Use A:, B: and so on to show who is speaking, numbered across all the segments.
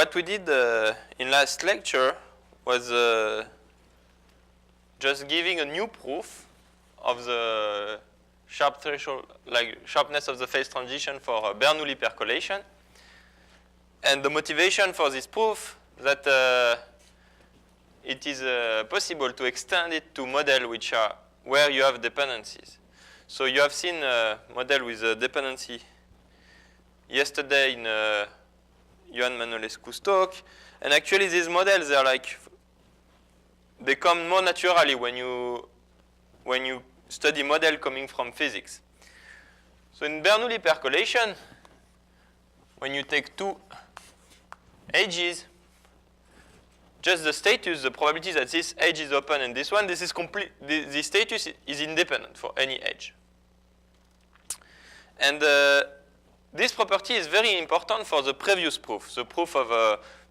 A: what we did in last lecture was just giving a new proof of the sharp threshold, like sharpness of the phase transition for Bernoulli percolation. And the motivation for this proof that it is possible to extend it to models which are where you have dependencies. So you have seen a model with a dependency yesterday in Ioan Manolescu's talk, and actually these models are like they come more naturally when you study model coming from physics. So in Bernoulli percolation, when you take two edges, just the status, the probability that this edge is open and this one, this is complete. The status is independent for any edge. And this property is very important for the previous proof, the proof of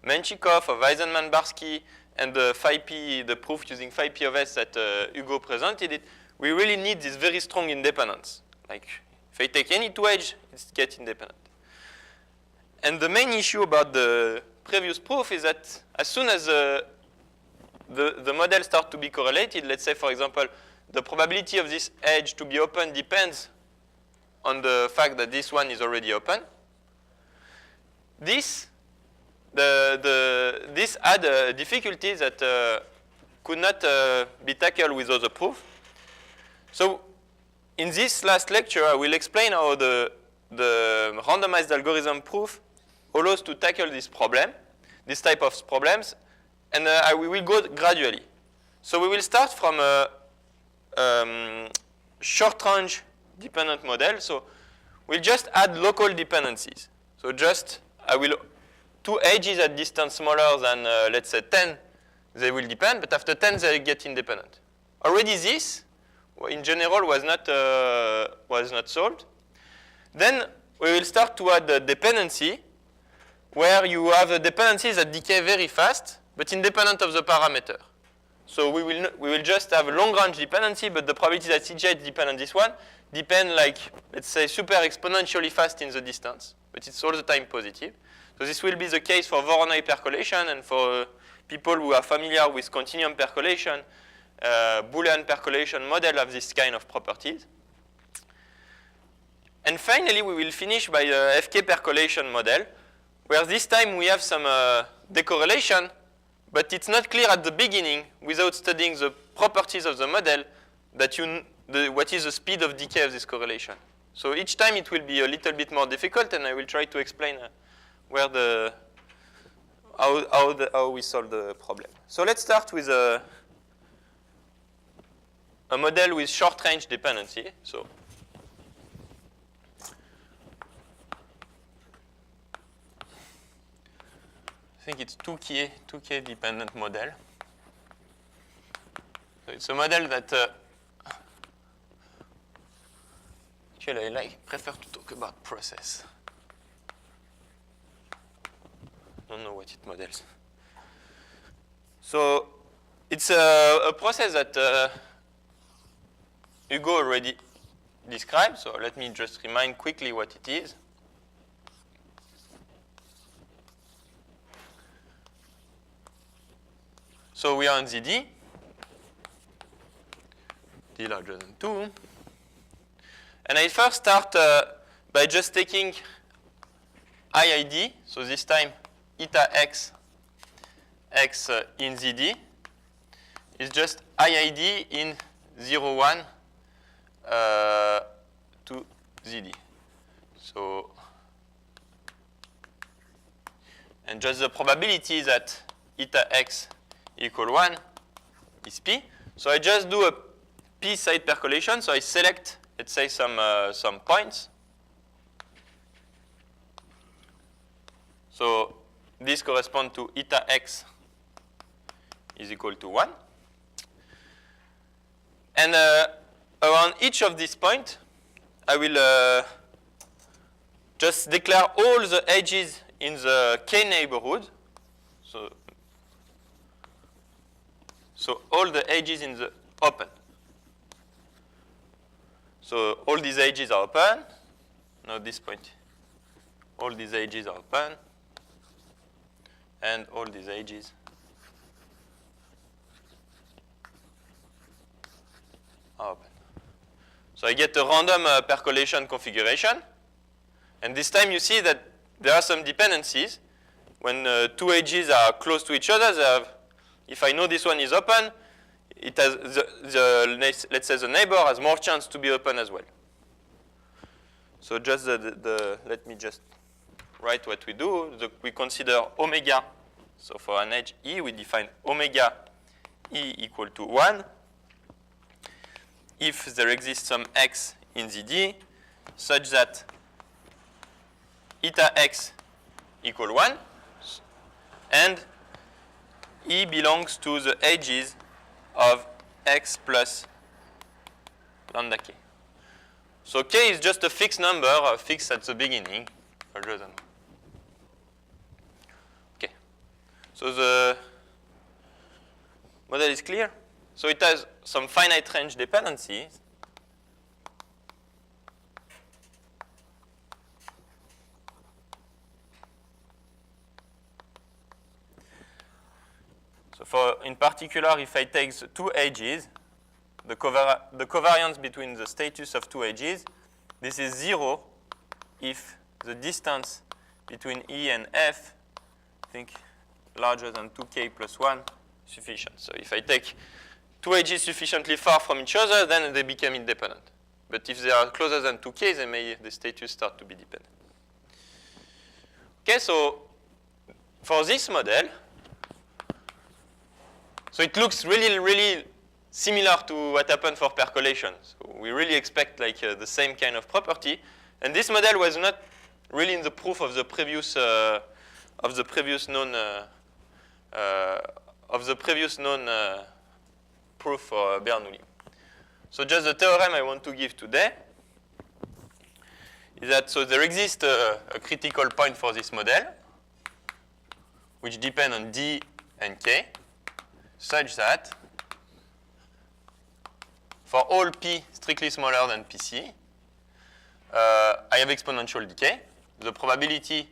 A: Menchikov, of Eisenman-Barsky, and the phi p, the proof using phi p of s that Hugo presented it. We really need this very strong independence. Like if I take any two edge, it gets independent. And the main issue about the previous proof is that as soon as the model starts to be correlated, let's say, for example, the probability of this edge to be open depends on the fact that this one is already open. This had difficulties that could not be tackled with other proof. So in this last lecture, I will explain how the randomized algorithm proof allows to tackle this problem, this type of problems, and we will go gradually. So we will start from a short-range dependent model. So we'll just add local dependencies. So just two edges at distance smaller than let's say 10, they will depend, but after 10 they get independent. Already this, in general, was not solved. Then we will start to add a dependency where you have dependencies that decay very fast, but independent of the parameter. So we will just have a long-range dependency, but the probability that Cj depend on this one depend like, let's say, super exponentially fast in the distance, but it's all the time positive. So this will be the case for Voronoi percolation, and for people who are familiar with continuum percolation, Boolean percolation model have this kind of properties. And finally, we will finish by the FK percolation model, where this time we have some decorrelation, but it's not clear at the beginning, without studying the properties of the model, that what is the speed of decay of this correlation. So each time it will be a little bit more difficult, and I will try to explain how we solve the problem. So let's start with a model with short-range dependency. So I think it's 2K dependent model. So it's a model that actually I prefer to talk about process. I don't know what it models. So it's a process that Hugo already described. So let me just remind quickly what it is. So we are on ZD, D larger than 2. And I first start by just taking IID. So this time, eta x in ZD is just IID in 0, 1 to ZD. So, and just the probability that eta x equal 1 is P. So I just do a P side percolation. So I select, let's say, some points. So this corresponds to eta x is equal to 1. And around each of these points, I will just declare all the edges in the K neighborhood. So all the edges in the open. So all these edges are open. Now this point, all these edges are open. and all these ages are open. So I get a random percolation configuration. And this time you see that there are some dependencies. When two edges are close to each other, if I know this one is open, it has let's say the neighbor has more chance to be open as well. So just let me just write what we do. We consider omega. So for an edge E, we define omega E equal to 1 if there exists some x in ZD such that eta x equal 1 and E belongs to the edges of x plus lambda k. So k is just a fixed number, fixed at the beginning. Okay. So the model is clear. So it has some finite range dependencies. So in particular, if I take the two edges, the covariance between the status of two edges, this is 0 if the distance between E and F, I think larger than 2k plus 1, sufficient. So if I take two edges sufficiently far from each other, then they become independent. But if they are closer than 2k, the status start to be dependent. Okay, so for this model, so it looks really, really similar to what happened for percolation. So we really expect like the same kind of property. And this model was not really in the proof of the previous known proof for Bernoulli. So just the theorem I want to give today is that so there exists a critical point for this model, which depend on D and K, such that for all P strictly smaller than Pc, I have exponential decay. The probability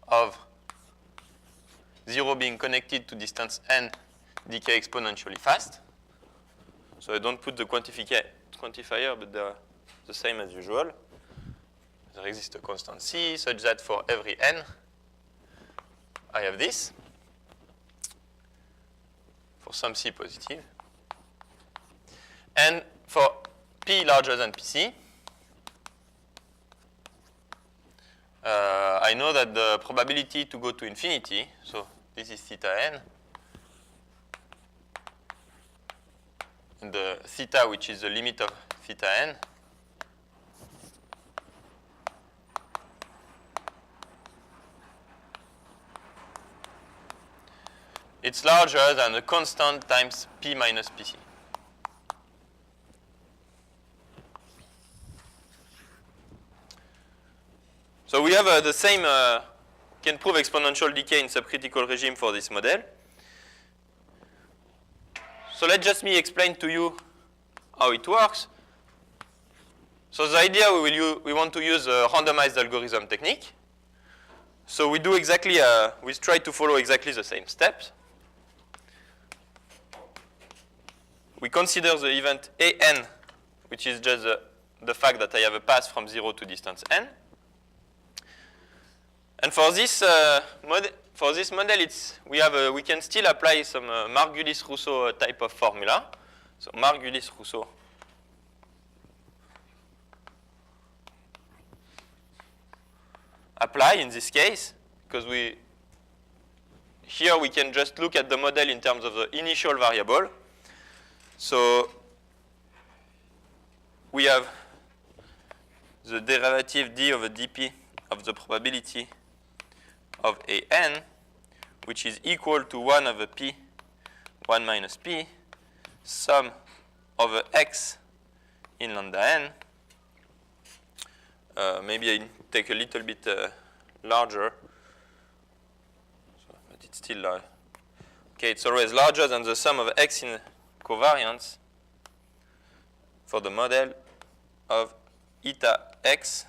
A: of 0 being connected to distance n decay exponentially fast. So I don't put the quantifier, but they're the same as usual. There exists a constant C such that for every n, I have this. For some C positive. And for P larger than Pc, I know that the probability to go to infinity, so this is theta n, and the theta, which is the limit of theta n, it's larger than a constant times P minus Pc. So we have the same, can prove exponential decay in subcritical regime for this model. So let just me explain to you how it works. So the idea we want to use a randomized algorithm technique. So we do exactly, we try to follow exactly the same steps. We consider the event an, which is just the fact that I have a path from 0 to distance n. And for this model, we can still apply some Margulis-Rousseau type of formula. So Margulis-Rousseau apply in this case, because here we can just look at the model in terms of the initial variable. So we have the derivative d over dp of the probability of an, which is equal to 1 over p, 1 minus p, sum over x in lambda n. Maybe I take a little bit larger, but it's still large. Okay, it's always larger than the sum of x in covariance for the model of eta x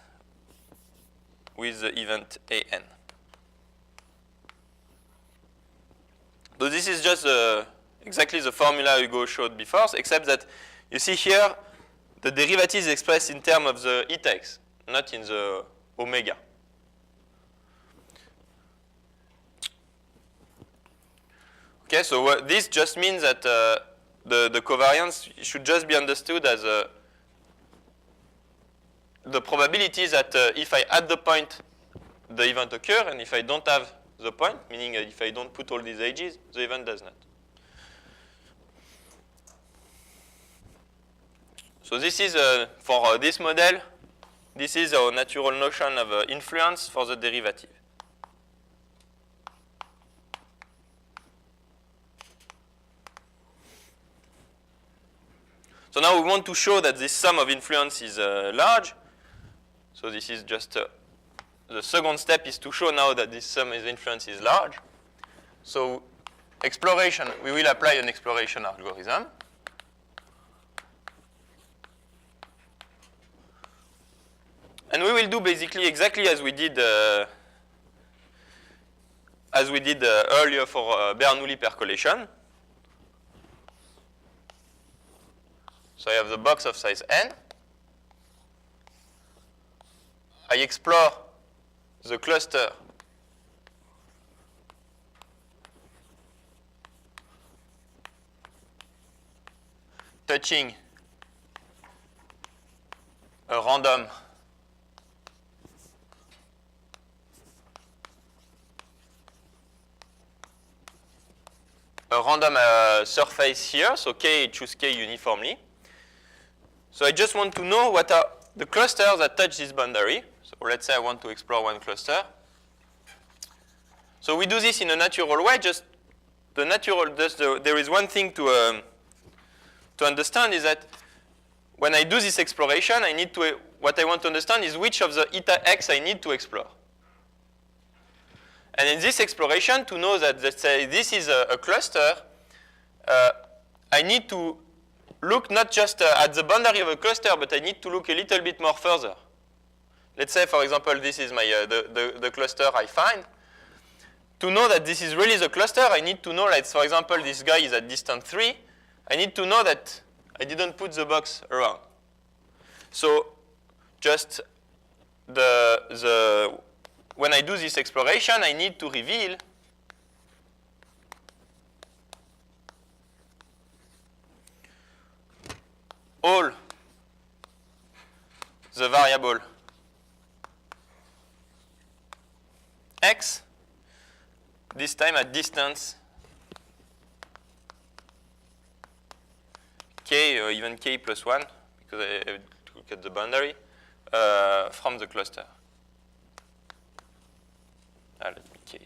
A: with the event an. So this is just exactly the formula Hugo showed before, except that you see here the derivative is expressed in terms of the eta x, not in the omega. Okay, so this just means that the covariance should just be understood as the probability that if I add the point, the event occurs, and if I don't have the point, meaning if I don't put all these edges, the event does not. So this is, for this model, this is our natural notion of influence for the derivative. So now we want to show that this sum of influence is large. So this is just the second step is to show now that this sum of influence is large. So exploration, we will apply an exploration algorithm. And we will do basically exactly as we did earlier for Bernoulli percolation. So I have the box of size n. I explore the cluster touching a random surface here, so K, choose K uniformly. So I just want to know what are the clusters that touch this boundary. So let's say I want to explore one cluster. So we do this in a natural way. There is one thing to understand is that when I do this exploration, what I want to understand is which of the eta x I need to explore. And in this exploration, to know that, let's say, this is a cluster, I need to look not just at the boundary of a cluster, but I need to look a little bit more further. Let's say, for example, this is my the cluster I find. To know that this is really the cluster, I need to know, like, for example, this guy is at distance 3. I need to know that I didn't put the box around. So just when I do this exploration, I need to reveal all the variable x, this time at distance k, or even k plus 1, because I have to look at the boundary, from the cluster. Let me k.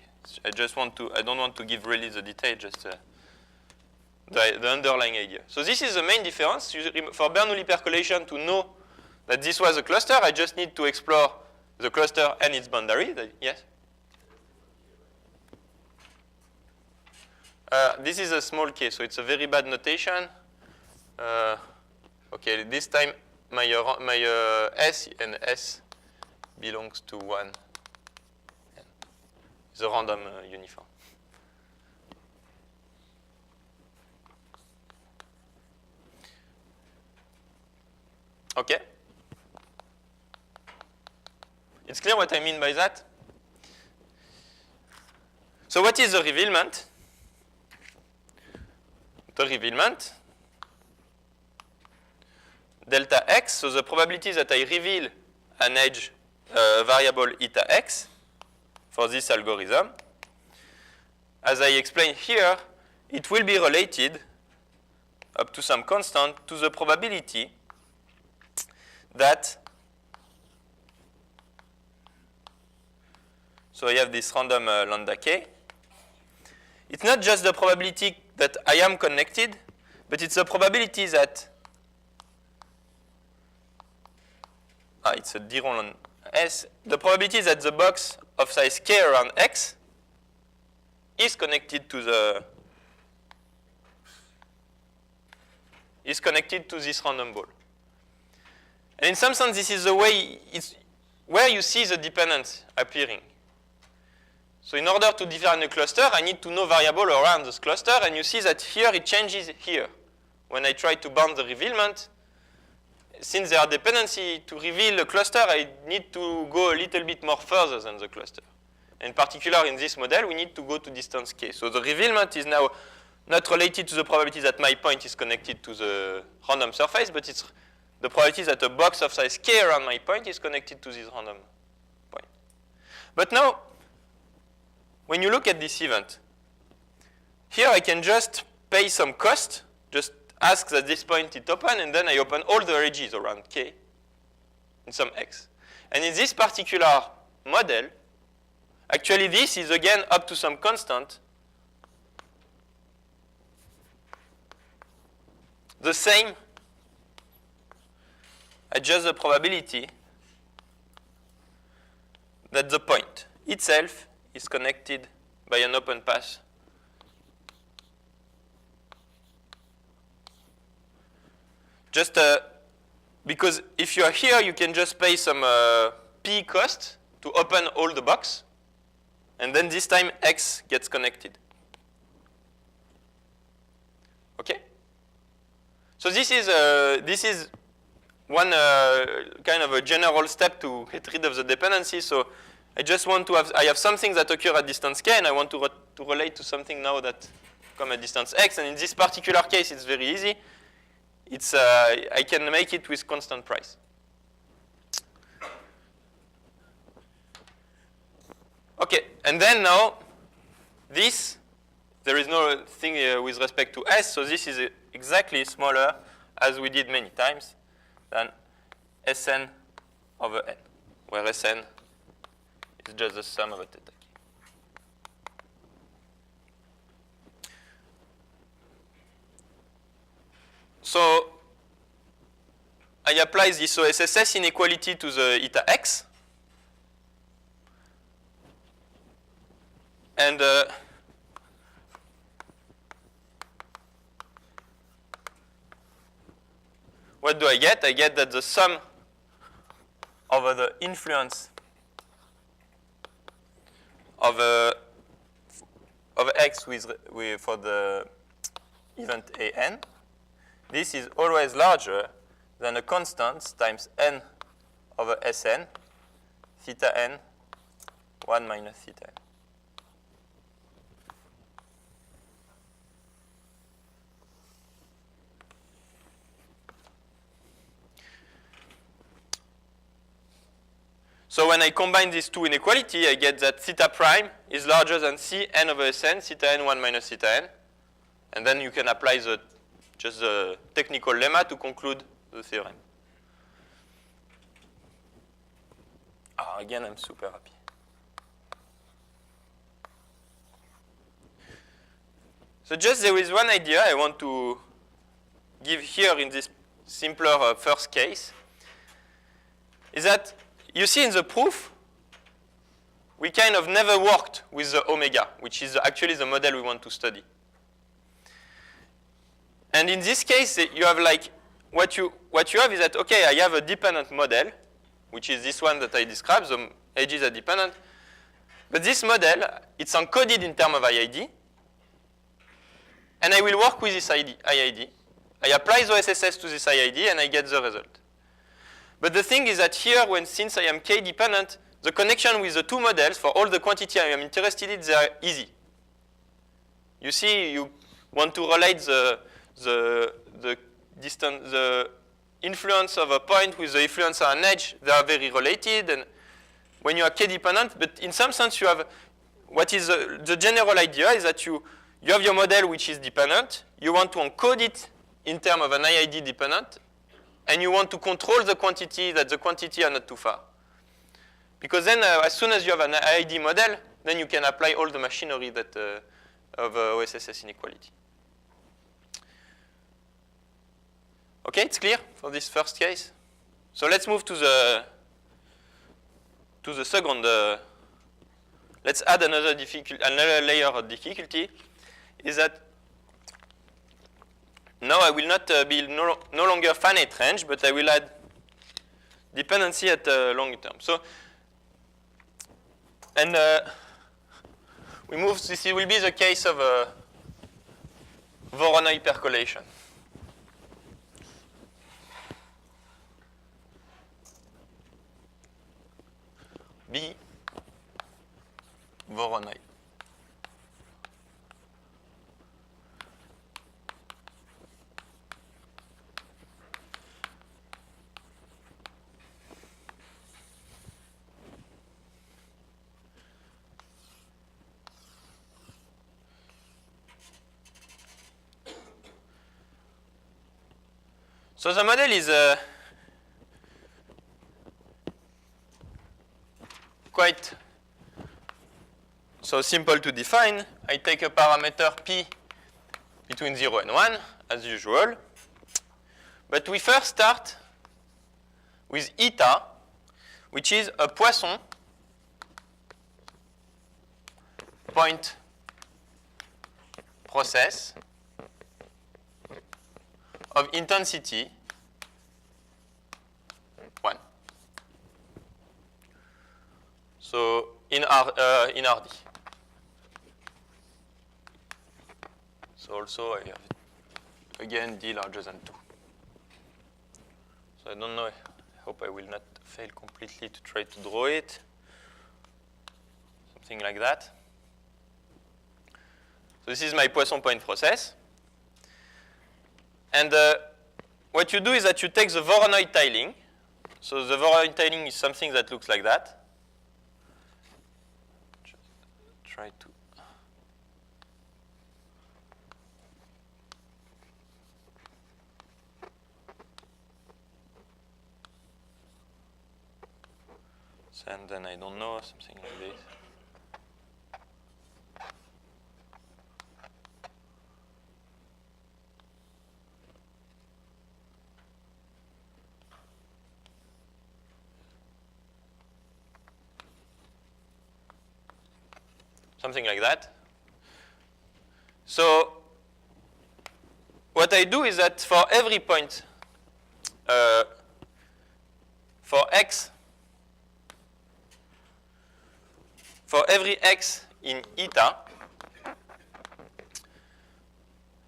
A: I don't want to give really the detail, just the underlying idea. So this is the main difference. For Bernoulli percolation, to know that this was a cluster, I just need to explore the cluster and its boundary. Yes? This is a small k, so it's a very bad notation. Okay, this time my S and S belongs to 1. It's a random uniform. Okay? It's clear what I mean by that? So what is the revealment? The revealment, delta x, so the probability that I reveal an edge variable eta x for this algorithm. As I explained here, it will be related up to some constant to the probability that, so I have this random lambda k. It's not just the probability that I am connected, but it's the probability that it's a Diron S. The probability that the box of size k around x is connected to this random ball. And in some sense, this is the way where you see the dependence appearing. So in order to define a cluster, I need to know variable around this cluster, and you see that here it changes here. When I try to bound the revealment, since there are dependency to reveal a cluster, I need to go a little bit more further than the cluster. In particular, in this model, we need to go to distance k. So the revealment is now not related to the probability that my point is connected to the random surface, but it's the probability that a box of size k around my point is connected to this random point. But now, when you look at this event, here I can just pay some cost, just ask that this point is open, and then I open all the edges around k in some x. And in this particular model, actually this is again up to some constant, the same, adjust the probability that the point itself is connected by an open path. Just because if you are here, you can just pay some p cost to open all the box, and then this time x gets connected. Okay? So this is one kind of a general step to get rid of the dependency. So I just want to have, I have something that occur at distance k, and I want to relate to something now that come at distance x. And in this particular case, it's very easy. It's, I can make it with constant price. Okay, and then now, this, there is no thing with respect to s, so this is exactly smaller, as we did many times, than Sn over n, where Sn is just the sum of a theta k. So I apply this OSSS inequality to the eta x. And what do I get? I get that the sum over the influence of x for the event an, this is always larger than a constant times n over Sn, theta n, 1 minus theta n. So when I combine these two inequality, I get that theta prime is larger than c n over Sn, theta n 1 minus theta n. And then you can apply just the technical lemma to conclude the theorem. Again, I'm super happy. So just there is one idea I want to give here in this simpler first case, is that you see in the proof, we kind of never worked with the omega, which is actually the model we want to study. And in this case, you have like, what you have is that, okay, I have a dependent model, which is this one that I described, the edges are dependent. But this model, it's encoded in terms of IID. And I will work with this IID. I apply the SSS to this IID, and I get the result. But the thing is that here, since I am k dependent, the connection with the two models for all the quantity I am interested in, they are easy. You see, you want to relate the influence of a point with the influence on an edge. They are very related, and when you are k dependent, but in some sense you have what is the general idea is that you have your model which is dependent. You want to encode it in terms of an IID dependent. And you want to control the quantity, that the quantity are not too far. Because then, as soon as you have an IID model, then you can apply all the machinery that of OSSS inequality. Okay, it's clear for this first case. So let's move to the second. Let's add another layer of difficulty. Is that now I will not be no longer finite range, but I will add dependency at long term. So, and we move. This will be the case of Voronoi percolation. B. Voronoi. So the model is quite so simple to define. I take a parameter P between 0 and 1, as usual. But we first start with eta, which is a Poisson point process of intensity 1. So in RD. So also I have again D larger than 2. So I don't know. I hope I will not fail completely to try to draw it. Something like that. So this is my Poisson point process. And what you do is that you take the Voronoi tiling. So the Voronoi tiling is something that looks like that. Just try to. And then I don't know, something like this. Something like that. So what I do is that for every point, for x, for every x in eta,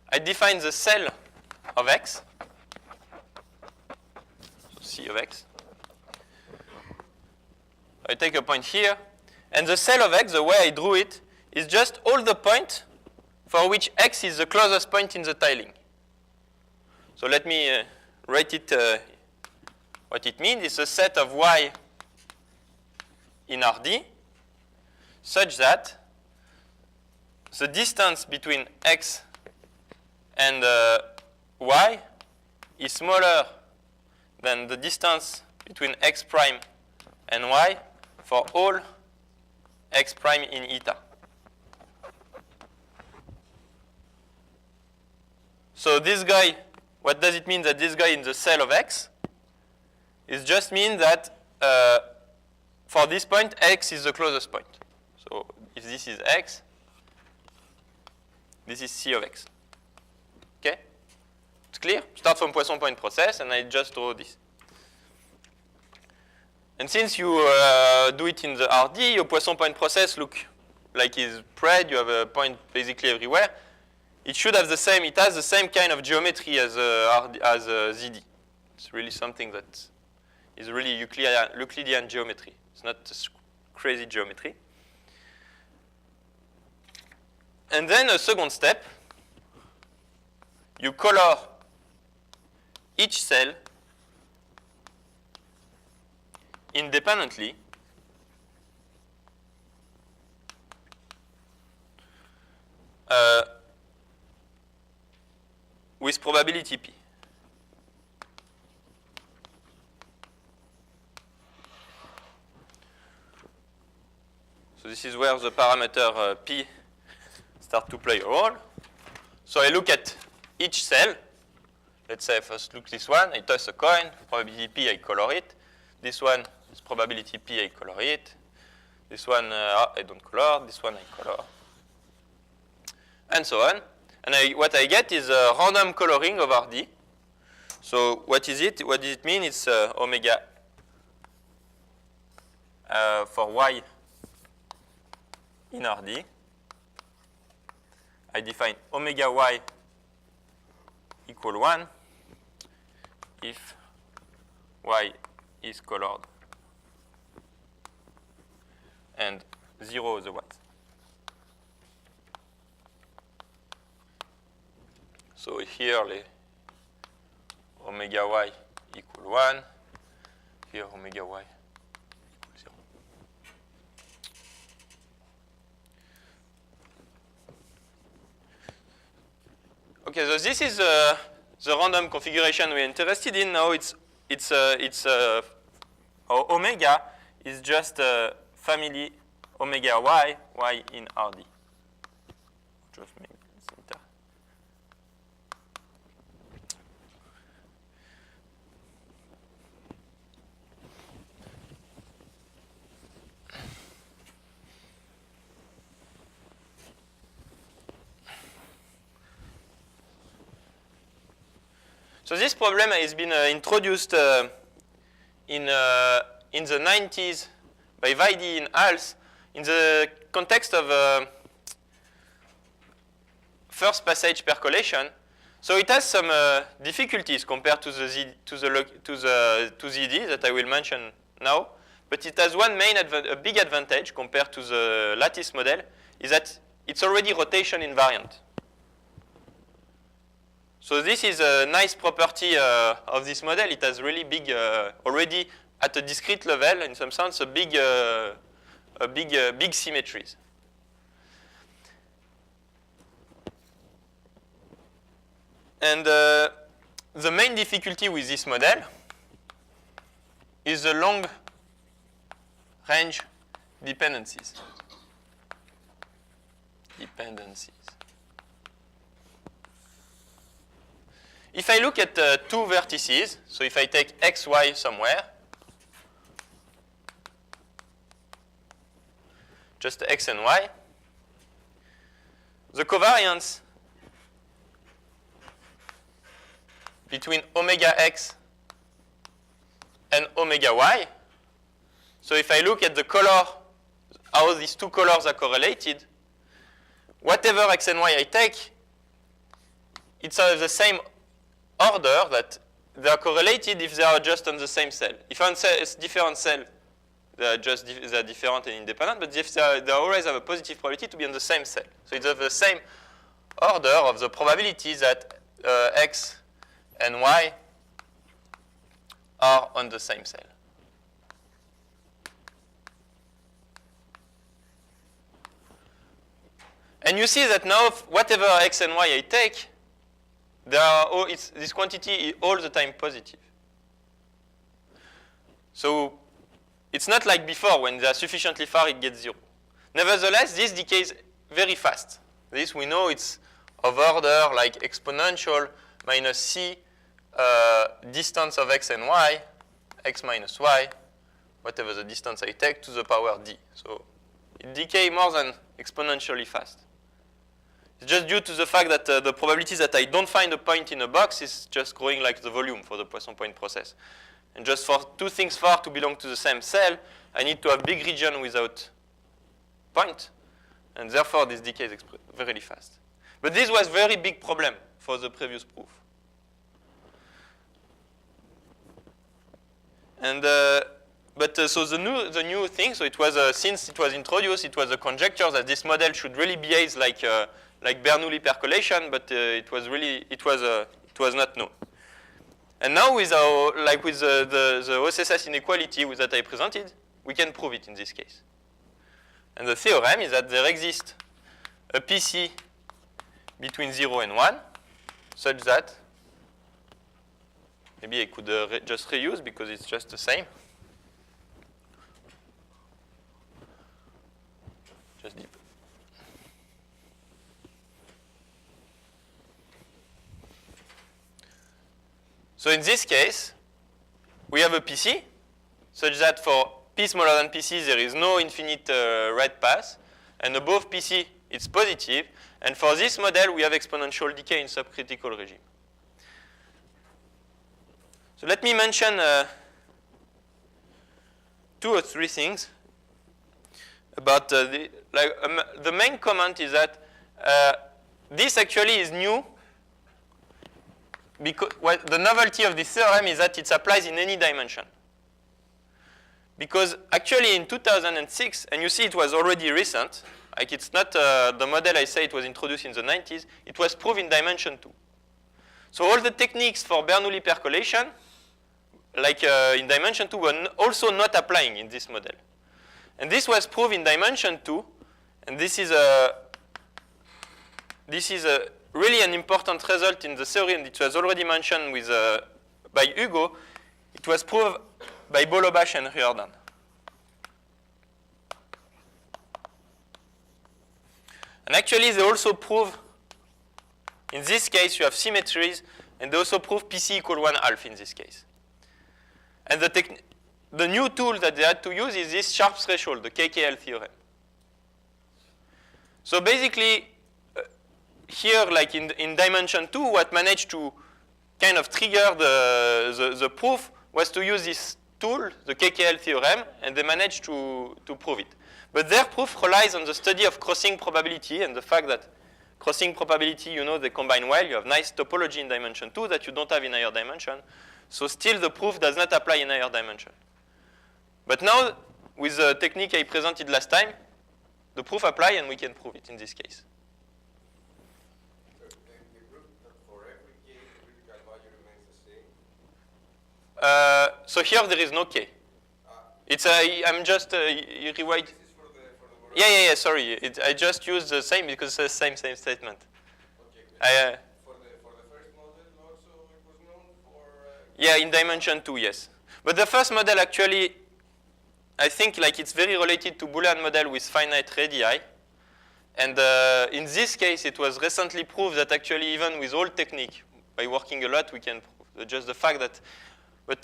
A: I define the cell of x, so C of x. I take a point here, and the cell of x, the way I drew it, is just all the points for which x is the closest point in the tiling. So let me write it. What it means is a set of y in RD such that the distance between x and y is smaller than the distance between x prime and y for all x prime in eta. So this guy, what does it mean that this guy in the cell of x? It just means that for this point, x is the closest point. So if this is x, this is C of x. Okay? It's clear? Start from Poisson point process, and I just draw this. And since you do it in the RD, your Poisson point process look like it's spread. You have a point basically everywhere. It should have the same. It has the same kind of geometry as ZD. It's really something that is really Euclidean geometry. It's not crazy geometry. And then a second step, you color each cell independently with probability P. So this is where the parameter P start to play a role. So I look at each cell. Let's say first look this one. I toss a coin. Probability P, I color it. This one is probability P, I color it. This one I don't color. This one I color. And so on. And what I get is a random coloring of RD. So what is it? What does it mean? It's omega for y in RD. I define omega y equal 1 if y is colored and 0 otherwise. So here omega y equal 1, here omega y equal 0. Okay, so this is the random configuration we're interested in. Now our omega is just a family omega y in RD. Just make this inter. So this problem has been introduced in the 90s by Weide and Hals in the context of first passage percolation. So it has some difficulties compared to the ZD that I will mention now. But it has one a big advantage compared to the lattice model is that it's already rotation invariant. So this is a nice property of this model. It has really big, already at a discrete level, in some sense, big symmetries. And the main difficulty with this model is the long range dependencies. If I look at two vertices, so if I take x, y somewhere, just x and y, the covariance between omega x and omega y, so if I look at the color, how these two colors are correlated, whatever x and y I take, it's of the same order that they are correlated if they are just on the same cell. If on a different cell, they are different and independent, but if they always have a positive probability to be on the same cell. So it's of the same order of the probability that x and y are on the same cell. And you see that now whatever x and y I take, this quantity is all the time positive. So it's not like before when they are sufficiently far it gets 0. Nevertheless, this decays very fast. This we know it's of order like exponential minus c distance of x and y, x minus y, whatever the distance I take, to the power d. So it decays more than exponentially fast. It's just due to the fact that the probability that I don't find a point in a box is just growing like the volume for the Poisson point process. And just for two things far to belong to the same cell, I need to have big region without point. And therefore, this decays very fast. But this was a very big problem for the previous proof. And so the new thing, so it was since it was introduced, it was a conjecture that this model should really behave like Bernoulli percolation, but it was not known. And now with the OSSS inequality that I presented, we can prove it in this case. And the theorem is that there exists a PC between 0 and 1, such that maybe I could just reuse because it's just the same. Just deep. So in this case, we have a PC, such that for p smaller than PC, there is no infinite red path. And above PC, it's positive. And for this model, we have exponential decay in subcritical regime. So let me mention 2 or 3 things about the main comment is that this actually is new. Because the novelty of this theorem is that it applies in any dimension. Because actually in 2006, and you see it was already recent, like it's not the model I say it was introduced in the 90s, it was proved in dimension 2. So all the techniques for Bernoulli percolation, like in dimension 2, were also not applying in this model. And this was proved in dimension 2, and this is a really an important result in the theory, and it was already mentioned with, by Hugo. It was proved by Bolobash and Riordan. And actually, they also prove, in this case, you have symmetries, and they also prove PC equal 1/2 in this case. And the new tool that they had to use is this sharp threshold, the KKL theorem. So basically, here, like in dimension 2, what managed to kind of trigger the proof was to use this tool, the KKL theorem, and they managed to prove it. But their proof relies on the study of crossing probability and the fact that crossing probability, you know, they combine well. You have nice topology in dimension 2 that you don't have in higher dimension. So still the proof does not apply in higher dimension. But now, with the technique I presented last time, the proof apply and we can prove it in this case. So here there is no K. It's I'm just rewrite. Yeah. Sorry, I just used the same because it's the same statement. Okay.
B: For the first model also it was known for.
A: Yeah, in dimension 2, yes. But the first model actually, I think like it's very related to Boolean model with finite radii. And in this case, it was recently proved that actually even with old technique, by working a lot, we can prove just the fact that. But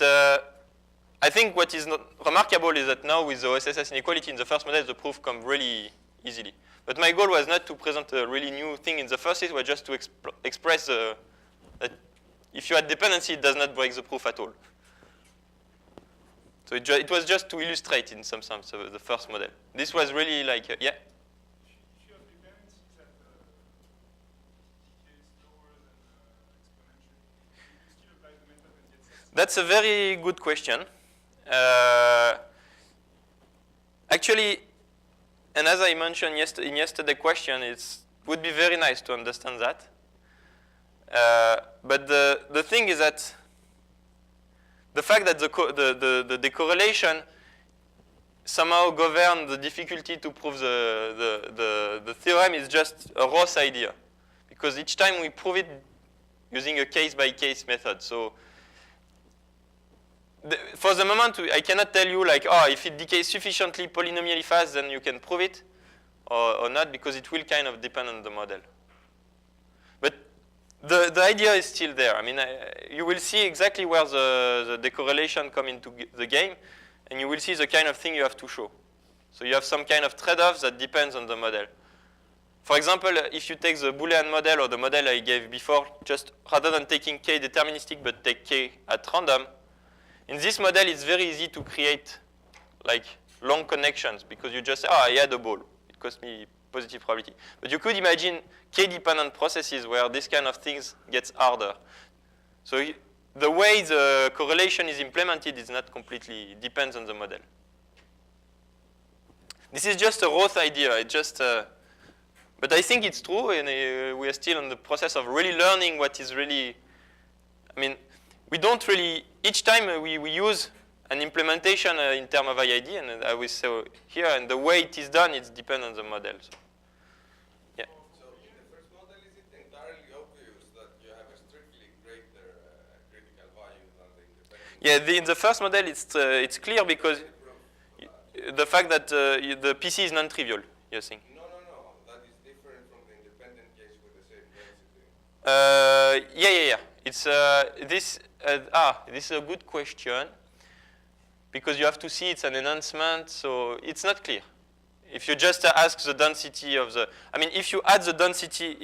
A: I think what is not remarkable is that now with the OSSS inequality in the first model, the proof come really easily. But my goal was not to present a really new thing in the first, it was just to express that if you had dependency, it does not break the proof at all. So it was just to illustrate in some sense the first model. This was really like, yeah? That's a very good question. Actually, and as I mentioned in yesterday's question, it would be very nice to understand that. But the thing is that the fact that the decorrelation somehow governs the difficulty to prove the theorem is just a Ross idea. Because each time we prove it using a case-by-case method. So for the moment, I cannot tell you like, oh, if it decays sufficiently polynomially fast, then you can prove it, or not, because it will kind of depend on the model. But the idea is still there. I mean, you will see exactly where the decorrelation come into the game, and you will see the kind of thing you have to show. So you have some kind of trade-offs that depends on the model. For example, if you take the Boolean model or the model I gave before, just rather than taking k deterministic, but take k at random, in this model, it's very easy to create like long connections because you just say, oh, I had a ball. It cost me positive probability. But you could imagine k-dependent processes where this kind of things gets harder. So the way the correlation is implemented is not completely, depends on the model. This is just a Roth idea. It just, but I think it's true, and we are still in the process of really learning what is really, I mean, we don't really, each time we use an implementation in terms of IID, and I will say here, and the way it is done, it depends on the model. So, yeah.
B: So in the first model, is it entirely obvious that you have a strictly greater critical value than the independent?
A: Yeah, in the first model, it's clear because the fact that the PC is non-trivial, you're saying.
B: No. That is different from the independent case with the same density.
A: Yeah. It's this is a good question because you have to see it's an enhancement, so it's not clear. If you just ask the density of the, I mean, if you add the density,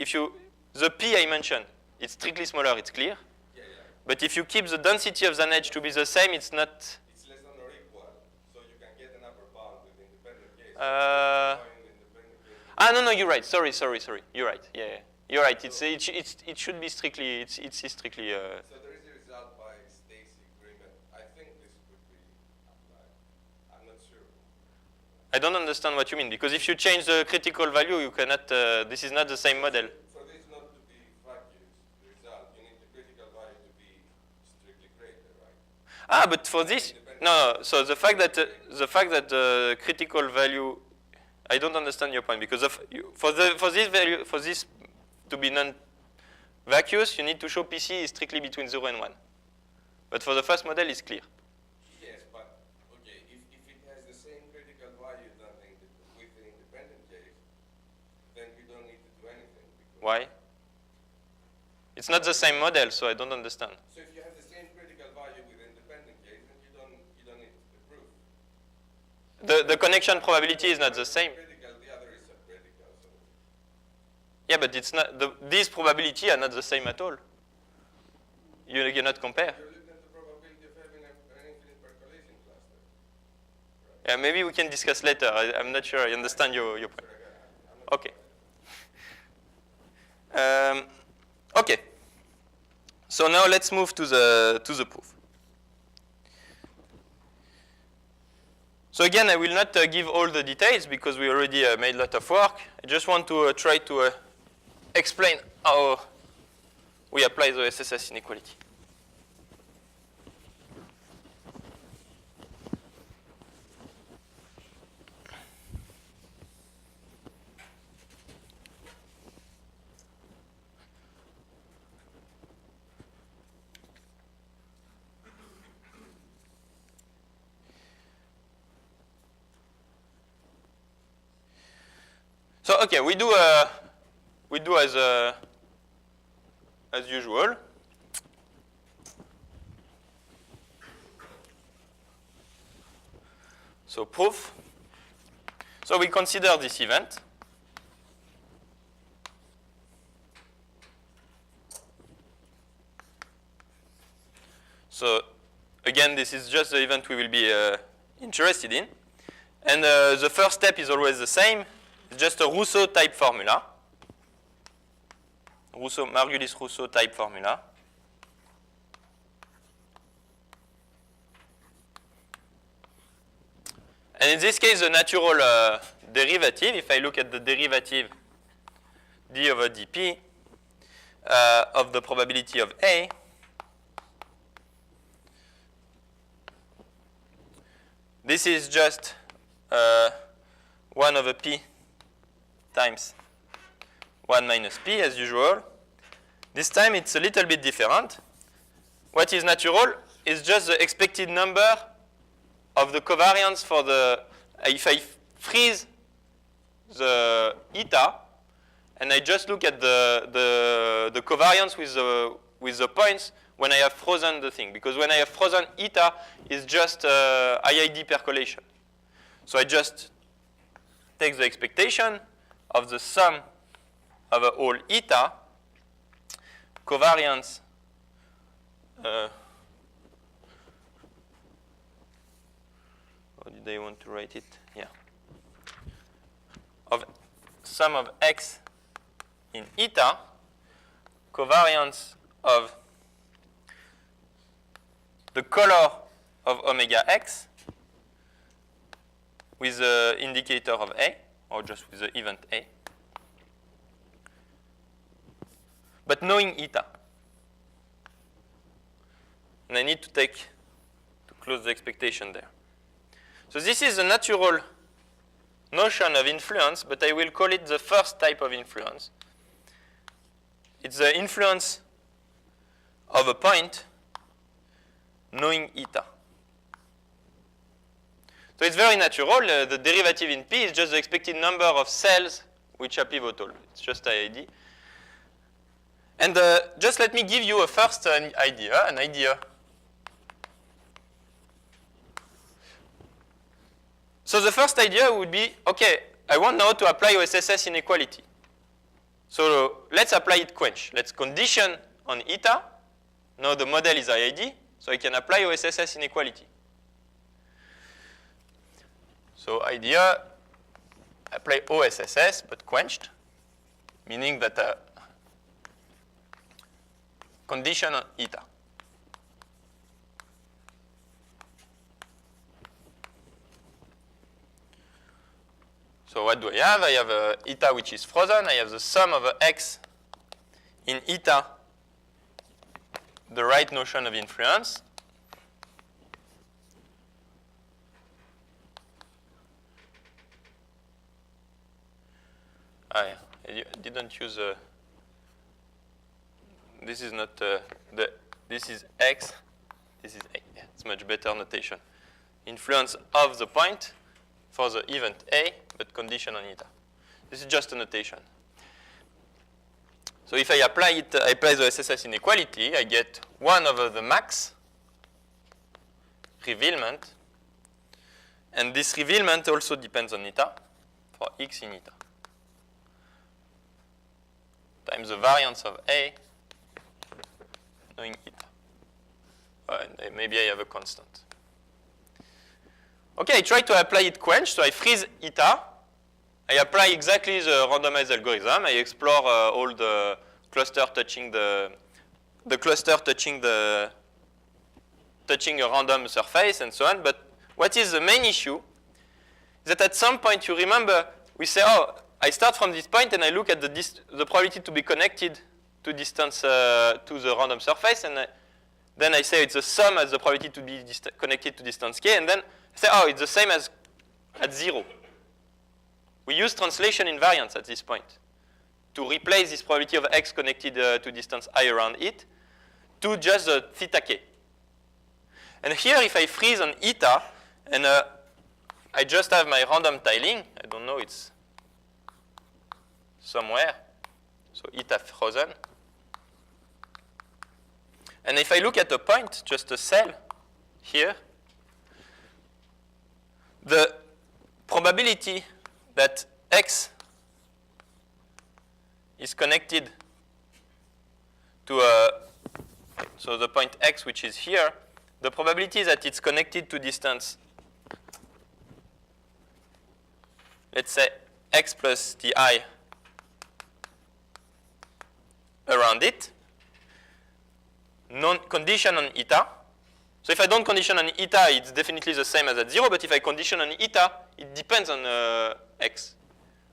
A: the P I mentioned, it's strictly smaller, it's clear.
B: Yeah.
A: But if you keep the density of the edge to be the same, it's not.
B: It's less than or equal, so you can get an upper bound with the independent case.
A: No, you're right. Sorry. You're right. Yeah. You're right. It should be strictly. It's strictly.
B: So there is a result by Stacy agreement. I think this could be applied. I'm not sure.
A: I don't understand what you mean, because if you change the critical value, you cannot. This is not the same model.
B: For this not to be vacuous, the result, you need the critical value to be strictly greater, right?
A: But for this, no. So the fact that the critical value, I don't understand your point, because for this value, for this to be non-vacuous, you need to show PC is strictly between 0 and 1. But for the first model, it's clear.
B: Yes, but okay, if it has the same critical value than with the independent case, then you don't need to do anything.
A: Why? It's not the same model, so I don't understand.
B: So if you have the same critical value with the independent case, then you don't need the proof.
A: The connection probability is not the same.
B: Critical, the other is subcritical. So
A: Yeah, but it's not. These probability are not the same at all. You cannot compare.
B: you're looking at the probability of having an infinite percolation cluster.
A: Yeah, maybe we can discuss later. I'm not sure I understand your point. Okay. Okay. So now let's move to the proof. So again, I will not give all the details because we already made a lot of work. I just want to try to explain how we apply the SSS inequality. So okay, we do as usual. So proof. So we consider this event. So again, this is just the event we will be interested in. And the first step is always the same. It's just a Rousseau type formula. Margulis-Rousseau type formula. And in this case, the natural derivative, if I look at the derivative d over dp of the probability of A, this is just 1 over p times 1 minus p, as usual. This time it's a little bit different. What is natural is just the expected number of the covariance for the, if I freeze the eta, and I just look at the covariance with the points when I have frozen the thing. Because when I have frozen eta, it's just IID percolation. So I just take the expectation of the sum of all eta, covariance how did I want to write it? Yeah. Of sum of x in eta, covariance of the color of omega x with the indicator of A, or just with the event A. But knowing eta. And I need to close the expectation there. So this is a natural notion of influence, but I will call it the first type of influence. It's the influence of a point knowing eta. So it's very natural. The derivative in P is just the expected number of cells which are pivotal. It's just IID. And just let me give you a first idea. So the first idea would be, okay, I want now to apply OSSS inequality. So let's apply it quench. Let's condition on eta. Now the model is IID, so I can apply OSSS inequality. So idea, apply OSSS, but quenched, meaning that condition on eta. So what do I have? I have eta which is frozen. I have the sum of x in eta, the right notion of influence. I didn't use this is not this is x, this is a. Yeah, it's much better notation. Influence of the point for the event A, but condition on eta. This is just a notation. So if I apply it, I apply the SSS inequality, I get 1 over the max revealment, and this revealment also depends on eta for x in eta, times the variance of A knowing eta. And maybe I have a constant. Okay, I try to apply it quench, so I freeze eta. I apply exactly the randomized algorithm. I explore all the cluster touching touching a random surface and so on. But what is the main issue is that at some point you remember we say, oh, I start from this point and I look at the probability to be connected to distance to the random surface, and then I say it's the sum as the probability to be connected to distance k, and then I say, oh, it's the same as at 0. We use translation invariance at this point to replace this probability of x connected to distance I around it to just the theta k. And here, if I freeze on eta, and I just have my random tiling, I don't know, it's somewhere, so eta frozen. And if I look at a point, just a cell here, the probability that x is connected to so the point x, which is here, the probability that it's connected to distance, let's say x plus di around it, non-condition on eta. So if I don't condition on eta, it's definitely the same as at 0, but if I condition on eta, it depends on x.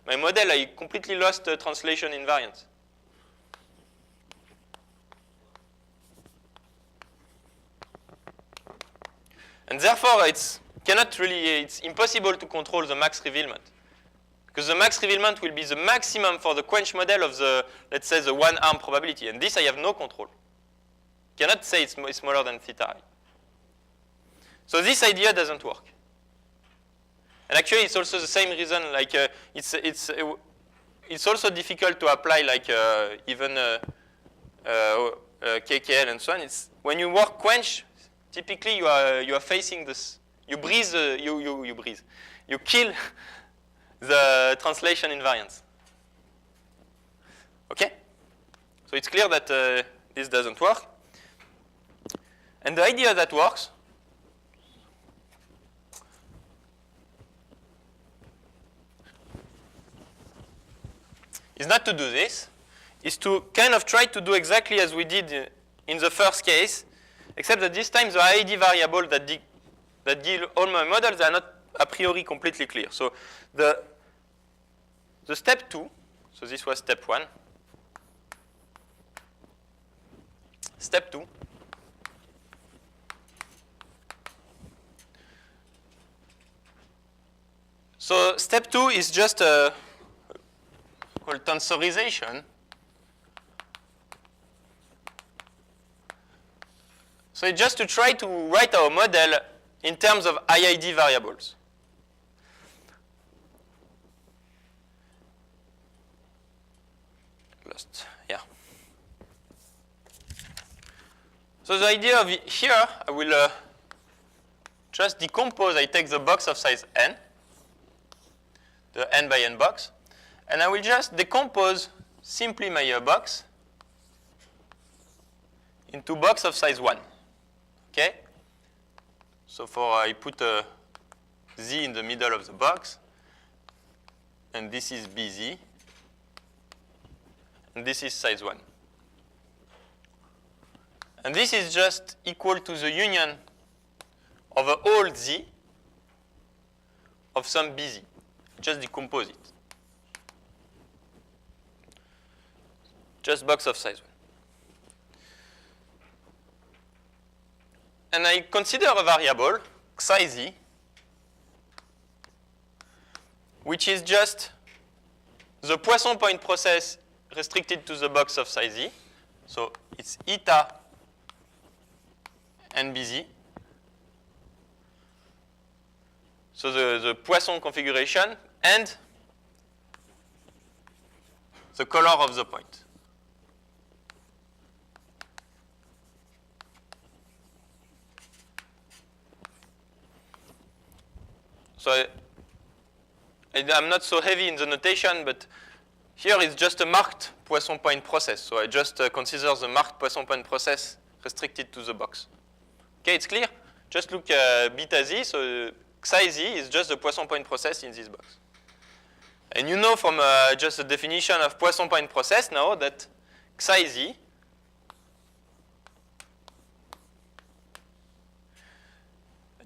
A: My model, I completely lost translation invariance. And therefore, it's impossible to control the max revealment. Because the max revealment will be the maximum for the quench model of the, let's say, the one-arm probability. And this I have no control. Cannot say it's smaller than theta I. So this idea doesn't work. And actually, it's also the same reason. Like it's also difficult to apply like even KKL and so on. It's when you work quench, typically you are facing this. You breathe. You breathe. You kill the translation invariance. Okay. So it's clear that this doesn't work. And the idea that works is not to do this, is to kind of try to do exactly as we did in the first case, except that this time the IID variable that give all my models are not a priori completely clear. So the step 2, so this was step 1. Step 2. So step 2 is just called tensorization. So it's just to try to write our model in terms of IID variables. Yeah. So the idea of here, I will just decompose. I take the box of size n, the n by n box, and I will just decompose simply my box into box of size 1. Okay? So I put a z in the middle of the box, and this is bz, and this is size 1. And this is just equal to the union of a whole Z of some BZ. Just decompose it. Just box of size 1. And I consider a variable, psi Z, which is just the Poisson point process restricted to the box of psi Z. So it's eta and BZ. So the Poisson configuration and the color of the point. So I'm not so heavy in the notation, but here it's just a marked Poisson point process. So I just consider the marked Poisson point process restricted to the box. Okay, it's clear? Just look beta Z, so psi Z is just the Poisson point process in this box. And you know from just the definition of Poisson point process now that psi Z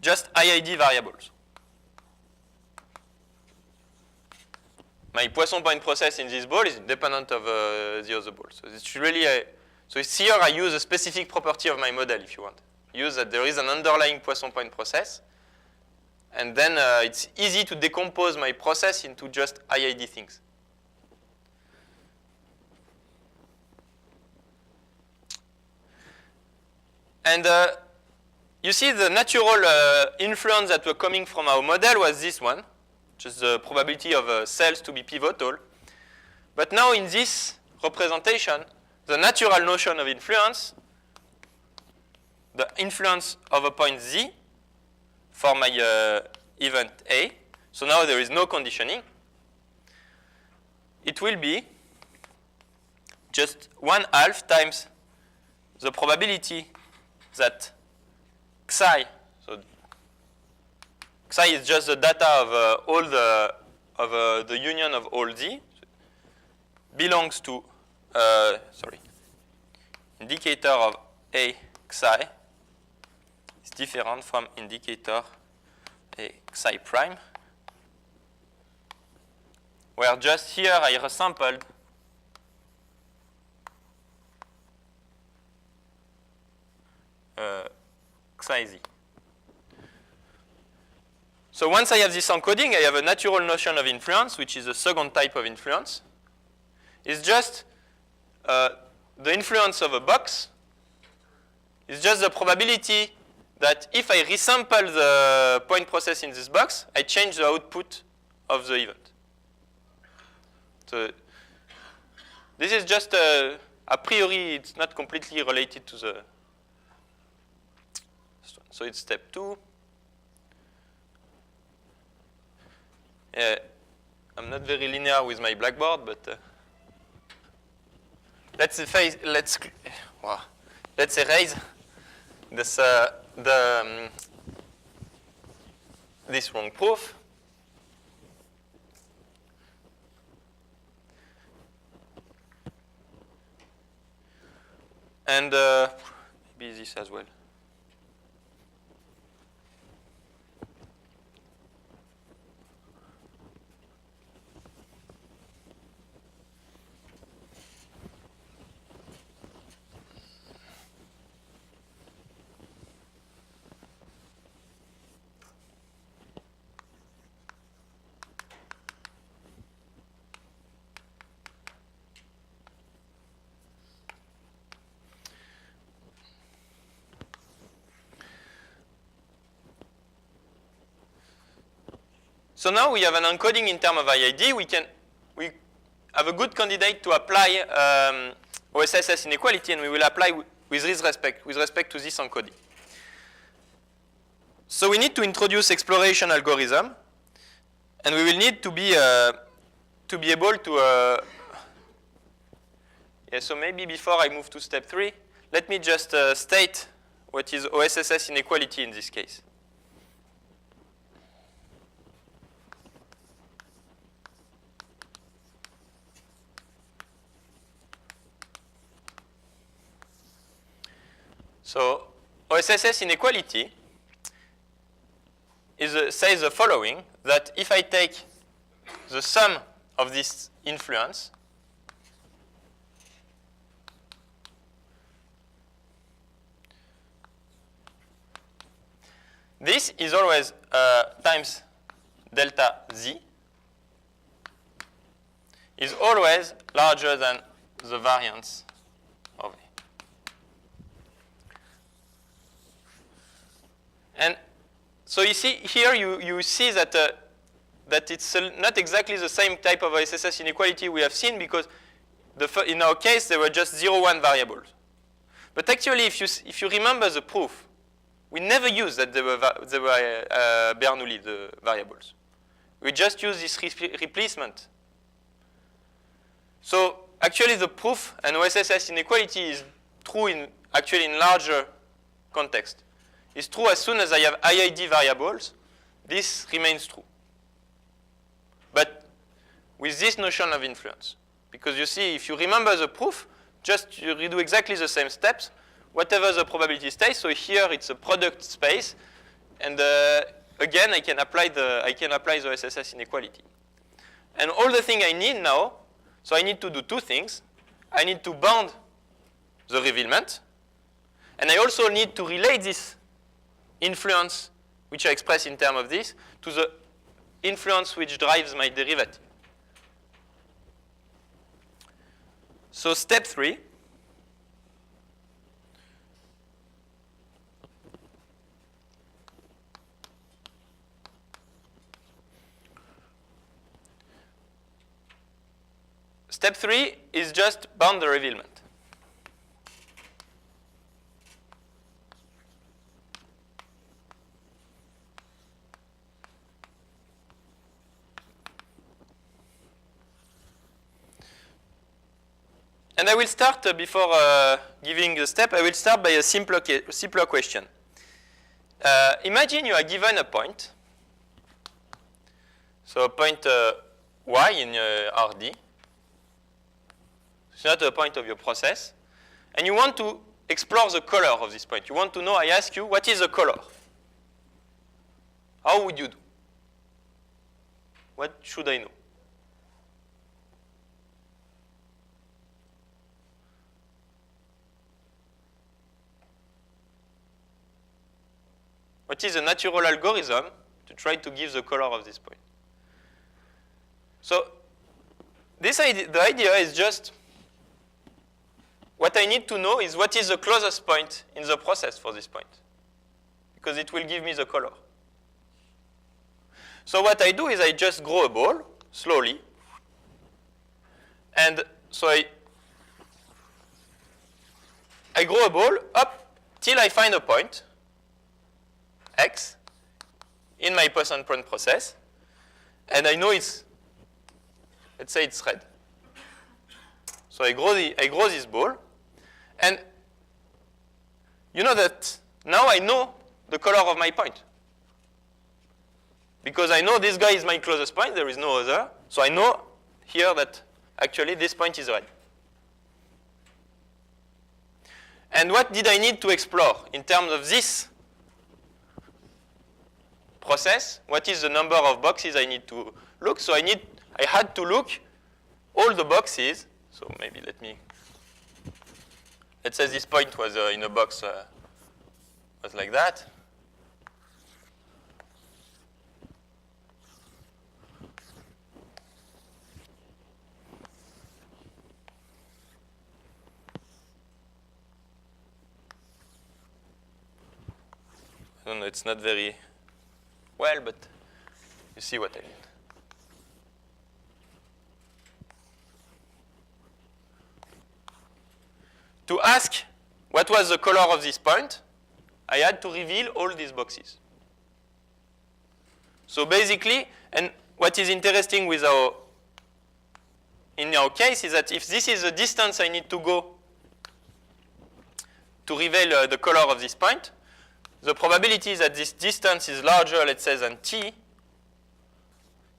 A: just IID variables. My Poisson point process in this ball is independent of the other ball. So it's really so it's here I use a specific property of my model if you want. Use that there is an underlying Poisson point process. And then it's easy to decompose my process into just IID things. And you see the natural influence that were coming from our model was this one, just the probability of cells to be pivotal. But now in this representation, the natural notion of influence, the influence of a point Z for my event A, so now there is no conditioning, it will be just 1/2 times the probability that psi, so psi is just the data of all the union of all Z, belongs to indicator of A psi is different from indicator A psi prime, where just here I resampled psi Z. So once I have this encoding, I have a natural notion of influence, which is the second type of influence. It's just the influence of a box. It's just the probability that if I resample the point process in this box, I change the output of the event. So this is just a priori, it's not completely related to the. So it's step 2. I'm not very linear with my blackboard, but let's erase this this wrong proof. And maybe this as well. So now we have an encoding in terms of IID. We have a good candidate to apply OSSS inequality, and we will apply with respect to this encoding. So we need to introduce exploration algorithm, and we will need to be able to. Yeah. So maybe before I move to step 3, let me just state what is OSSS inequality in this case. So OSSS inequality says the following, that if I take the sum of this influence this is always times delta z is always larger than the variance of A. And so you see here, you see that that it's not exactly the same type of OSSS inequality we have seen, because in our case there were just 0, 1 variables. But actually, if you remember the proof, we never used that they were Bernoulli, the variables. We just use this replacement. So actually, the proof and OSSS inequality is true actually in larger context. It's true as soon as I have IID variables, this remains true. But with this notion of influence, because you see, if you remember the proof, just you redo exactly the same steps, whatever the probability stays. So here it's a product space, and again I can apply the OSSS inequality. And all the thing I need now, so I need to do two things. I need to bound the revealment, and I also need to relate this influence, which I express in terms of this, to the influence which drives my derivative. So step 3. Step 3 is just bound the revealment. And I will start, before giving the step, I will start by a simpler question. Imagine you are given a point. So a point y in RD. It's not a point of your process. And you want to explore the color of this point. You want to know, I ask you, what is the color? How would you do? What should I know? What is a natural algorithm to try to give the color of this point? So the idea is just, what I need to know is what is the closest point in the process for this point, because it will give me the color. So what I do is I just grow a ball slowly, and so I grow a ball up till I find a point, X, in my Poisson point process, and I know it's, let's say it's red. So I grow this ball, and you know that now I know the color of my point. Because I know this guy is my closest point, there is no other, so I know here that actually this point is red. And what did I need to explore in terms of this process? What is the number of boxes I need to look? So I had to look all the boxes. So maybe let's say this point was in a box, was like that. I don't know, it's not very well, but you see what I mean. To ask what was the color of this point, I had to reveal all these boxes. So basically, and what is interesting with in our case is that if this is the distance I need to go to reveal the color of this point, the probability that this distance is larger, let's say, than t,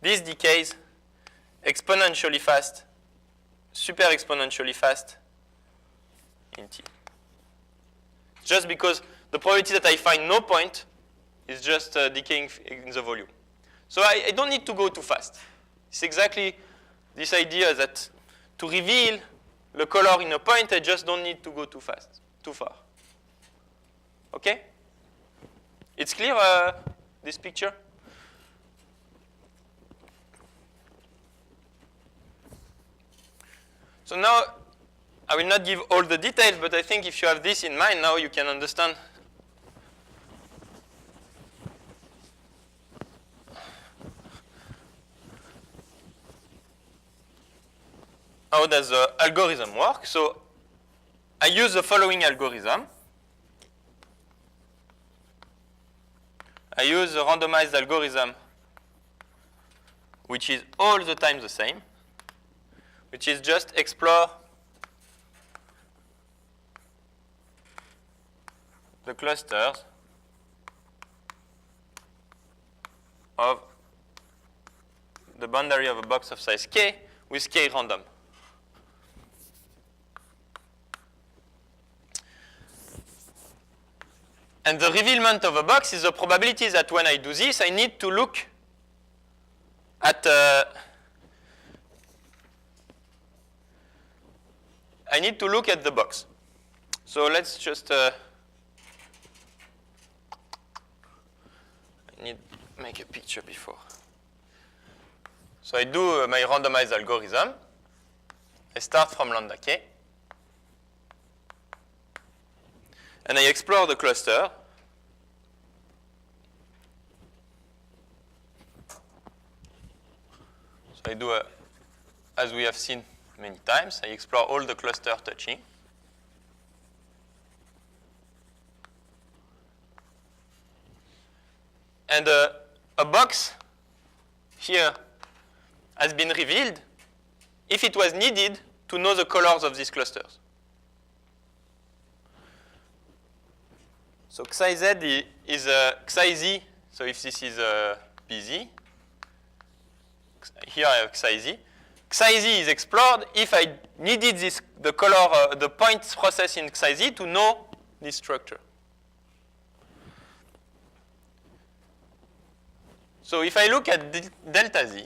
A: this decays exponentially fast, super exponentially fast in t. just because the probability that I find no point is just decaying in the volume. So I don't need to go too fast. It's exactly this idea that to reveal the color in a point, I just don't need to go too fast, too far. Okay? It's clear, this picture? So now, I will not give all the details, but I think if you have this in mind, now you can understand how does the algorithm work. So I use the following algorithm. I use the randomized algorithm, which is all the time the same, which is just explore the clusters of the boundary of a box of size k with k random. And the revealment of a box is the probability that when I do this, I need to look at the box. So let's just I need to make a picture before. So I do my randomized algorithm. I start from lambda k. And I explore the cluster. So I do, as we have seen many times, I explore all the cluster touching. And a box here has been revealed if it was needed to know the colors of these clusters. So psi z is psi z. So if this is pz, here I have psi z. Psi z is explored if I needed the color, the point process in psi z to know this structure. So if I look at delta z,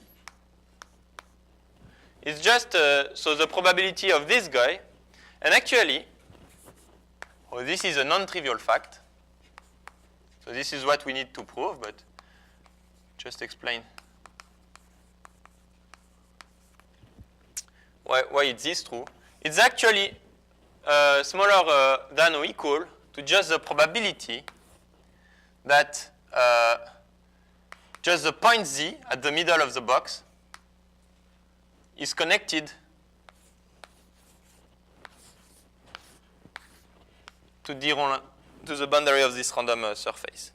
A: it's just so the probability of this guy, and actually, this is a non-trivial fact. So this is what we need to prove, but just explain why is this true. It's actually smaller than or equal to just the probability that just the point z at the middle of the box is connected to the boundary of this random surface.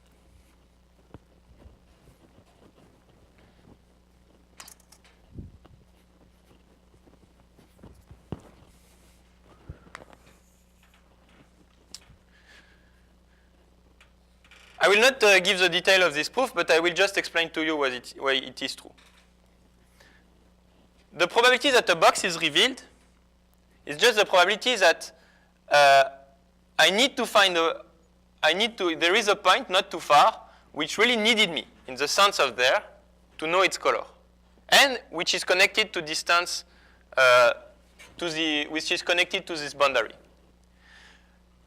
A: I will not give the detail of this proof, but I will just explain to you why it is true. The probability that a box is revealed is just the probability that I need to find there is a point not too far which really needed me in the sense of there to know its color, and which is connected to distance which is connected to this boundary.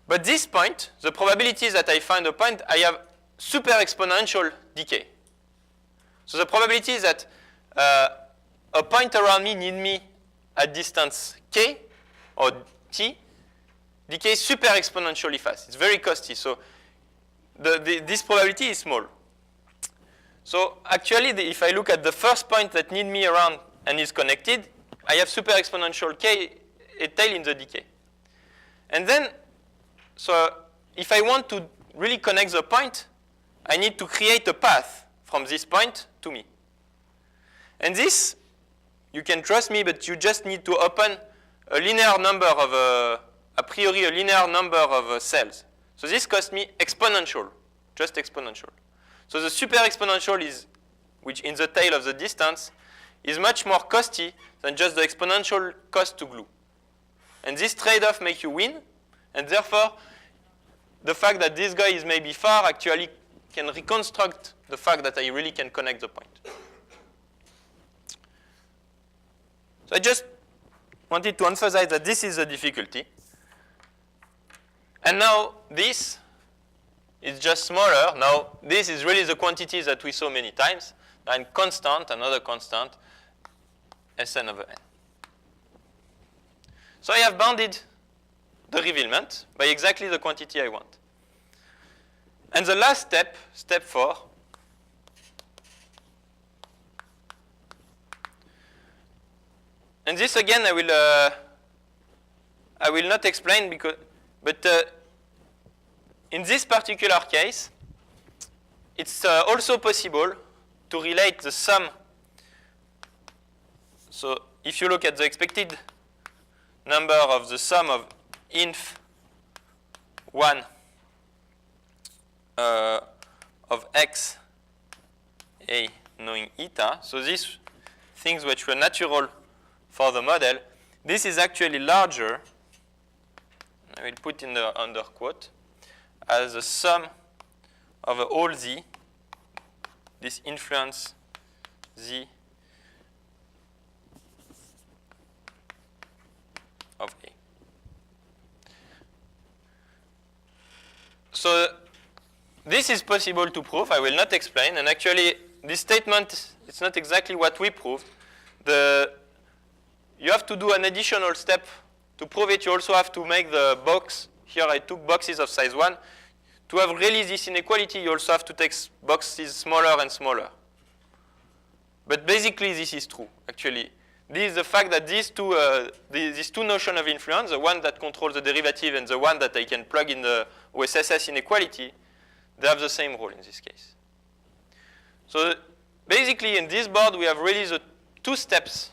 A: But this point, the probability that I find a point, I have super exponential decay. So the probability that a point around me need me at distance k or t decays super exponentially fast. It's very costly. So this probability is small. So actually, if I look at the first point that need me around and is connected, I have super exponential k, a tail in the decay. And then, so if I want to really connect the point, I need to create a path from this point to me. And this, you can trust me, but you just need to open a linear number of, a priori, a linear number of cells. So this costs me exponential, just exponential. So the super exponential is, which in the tail of the distance, is much more costly than just the exponential cost to glue. And this trade-off makes you win, and therefore, the fact that this guy is maybe far actually can reconstruct the fact that I really can connect the point. So I just wanted to emphasize that this is the difficulty. And now this is just smaller. Now this is really the quantity that we saw many times. And constant, another constant, Sn over n. So I have bounded the revealment by exactly the quantity I want. And the last step, step 4, and this again I will not explain because, but in this particular case, it's also possible to relate the sum. So if you look at the expected number of the sum of inf 1 of x a knowing eta, so these things which were natural for the model, this is actually larger, I will put in the under quote, as the sum of all z, this influence z of a. So this is possible to prove. I will not explain. And actually, this statement, it's not exactly what we proved. You have to do an additional step to prove it. You also have to make the box. Here I took boxes of size 1. To have really this inequality, you also have to take boxes smaller and smaller. But basically, this is true, actually. This is the fact that these two notions of influence, the one that controls the derivative and the one that I can plug in the OSSS inequality, they have the same role in this case. So basically, in this board, we have really the 2 steps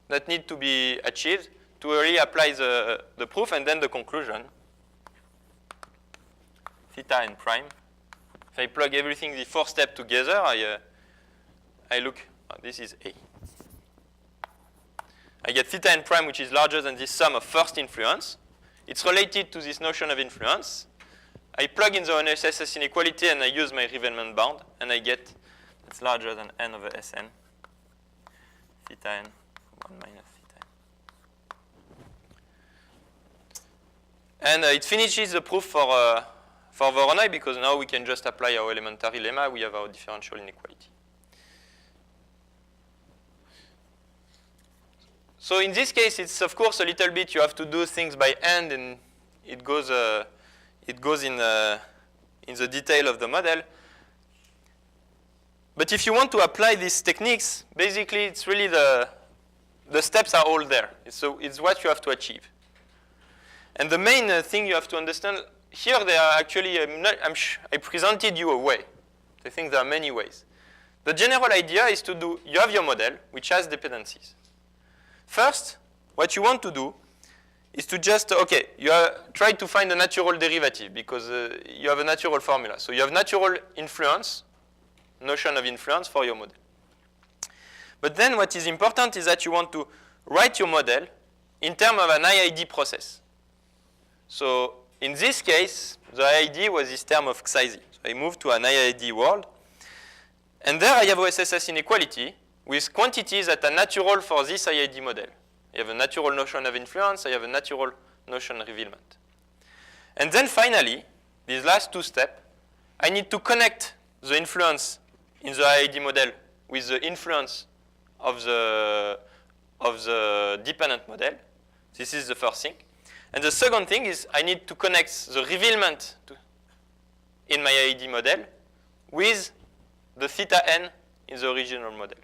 A: that need to be achieved to really apply the proof and then the conclusion. Theta and prime. If I plug everything, the 4 steps together, I look, this is A. I get theta and prime, which is larger than this sum of first influence. It's related to this notion of influence. I plug in the OSSS inequality, and I use my Riemann bound, and I get it's larger than n over Sn, theta n, 1 minus theta n. And it finishes the proof for Voronoi, because now we can just apply our elementary lemma. We have our differential inequality. So in this case, it's of course a little bit, you have to do things by hand, and it goes in the detail of the model. But if you want to apply these techniques, basically it's really the steps are all there. So it's what you have to achieve. And the main thing you have to understand, here they are actually, I presented you a way. I think there are many ways. The general idea is to do, you have your model, which has dependencies. First, what you want to do is to just, okay, try to find a natural derivative because you have a natural formula. So you have natural influence, notion of influence for your model. But then what is important is that you want to write your model in terms of an IID process. So in this case, the IID was this term of Xi. So I moved to an IID world. And there I have OSSS inequality with quantities that are natural for this IID model. I have a natural notion of influence. I have a natural notion of revealment. And then finally, these last 2 steps, I need to connect the influence in the IID model with the influence of the dependent model. This is the first thing. And the second thing is I need to connect the revealment in my IID model with the theta n in the original model.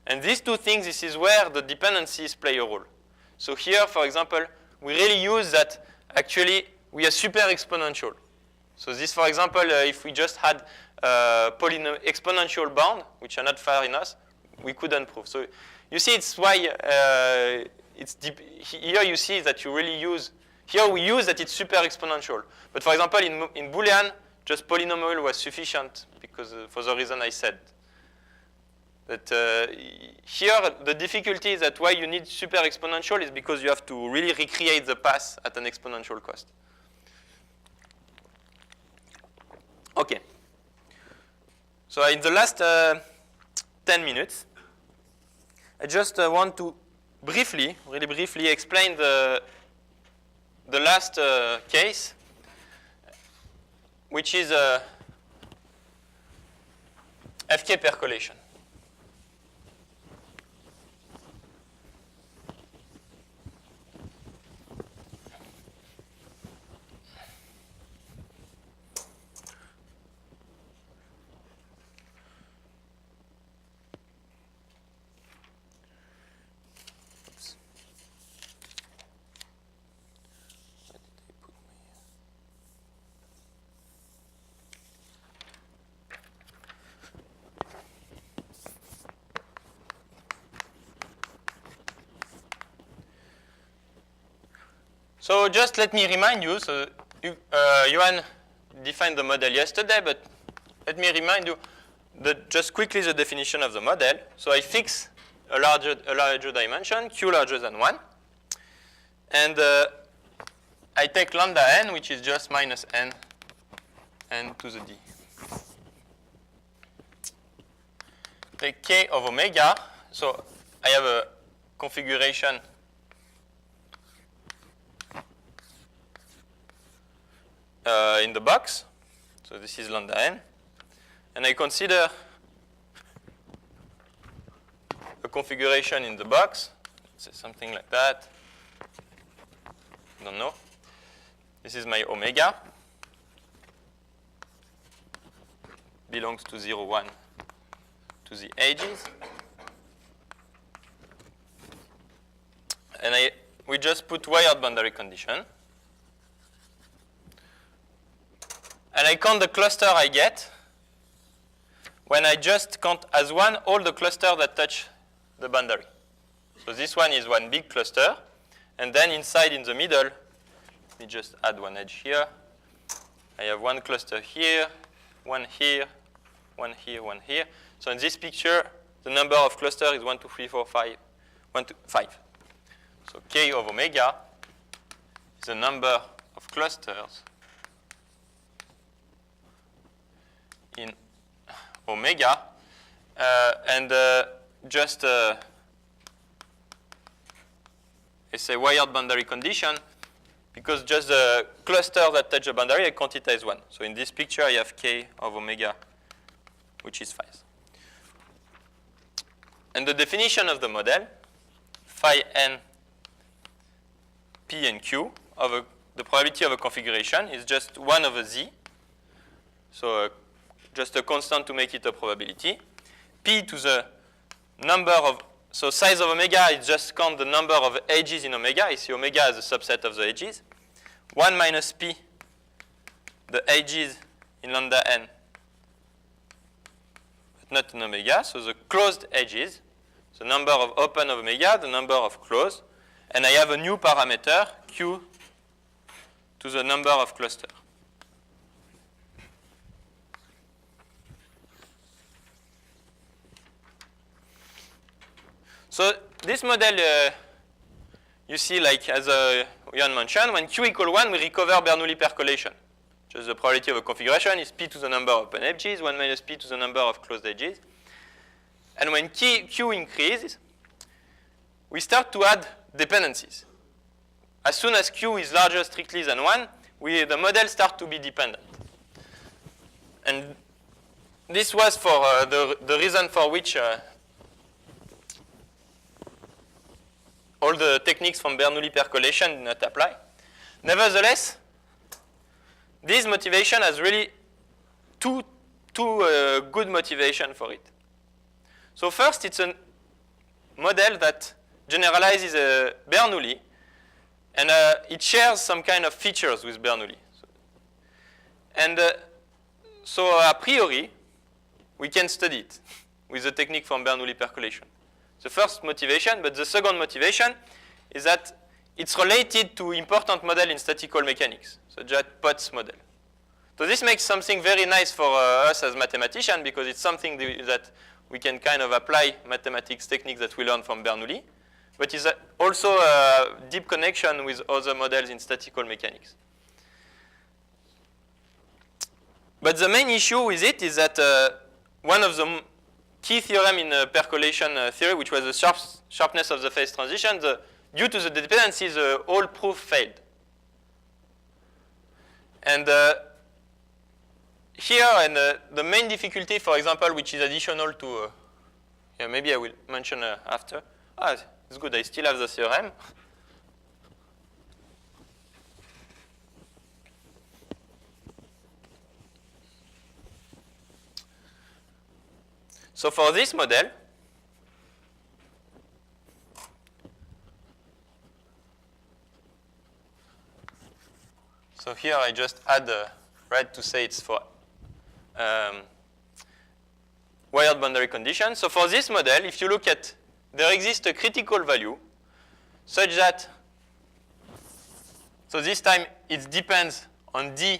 A: And these 2 things, this is where the dependencies play a role. So here, for example, we really use that actually we are super exponential. So this, for example, if we just had exponential bound, which are not fair enough, we couldn't prove. So you see, it's why here you see that you really use, here we use that it's super exponential. But for example, in Boolean, just polynomial was sufficient because for the reason I said. That here, the difficulty is that why you need super exponential is because you have to really recreate the path at an exponential cost. Okay. So in the last 10 minutes, I just want to really briefly explain the last case, which is FK percolation. So just let me remind you, so Johan defined the model yesterday, but let me remind you just quickly the definition of the model. So I fix a larger dimension, Q larger than 1. And I take lambda n, which is just minus n to the d. Take k of omega. So I have a configuration in the box. So this is lambda n. And I consider a configuration in the box. Let's say something like that. Don't know. This is my omega. Belongs to 0, 1 to the edges. And we just put wired boundary condition. And I count the cluster I get when I just count as one all the clusters that touch the boundary. So this one is one big cluster. And then inside in the middle, let me just add one edge here. I have one cluster here, one here, one here, one here. So in this picture, the number of clusters is 1, 2, 3, 4, 5, 1, 2, 5. So k of omega is the number of clusters in omega, and just it's a wired boundary condition because just the cluster that touch the boundary I count it as 1. So in this picture I have k of omega, which is 5. And the definition of the model, phi n p and q of the probability of a configuration is just 1 over z. So just a constant to make it a probability. P to the number of, so size of omega is just count the number of edges in omega. I see omega as a subset of the edges. 1 minus p, the edges in lambda n, but not in omega. So the closed edges, the number of open of omega, the number of closed. And I have a new parameter, q to the number of clusters. So this model, you see, like as Johan mentioned, when q equal 1, we recover Bernoulli percolation. Just the probability of a configuration is p to the number of open edges, 1 minus p to the number of closed edges. And when q increases, we start to add dependencies. As soon as q is larger strictly than 1, the model starts to be dependent. And this was for the reason for which all the techniques from Bernoulli percolation did not apply. Nevertheless, this motivation has really two good motivation for it. So first, it's a model that generalizes Bernoulli, and it shares some kind of features with Bernoulli. And so a priori, we can study it with the technique from Bernoulli percolation. The first motivation, but the second motivation is that it's related to important model in statistical mechanics, such as Potts model. So this makes something very nice for us as mathematicians because it's something that we can kind of apply mathematics techniques that we learned from Bernoulli, but it's also a deep connection with other models in statistical mechanics. But the main issue with it is that one of the key theorem in percolation theory, which was the sharpness of the phase transition, due to the dependency, the whole proof failed. And here, and the main difficulty, for example, which is additional to, yeah, maybe I will mention after. It's good, I still have the theorem. So for this model, so here I just add red to say it's for wired boundary condition. So for this model, if you look at, there exists a critical value such that, so this time it depends on D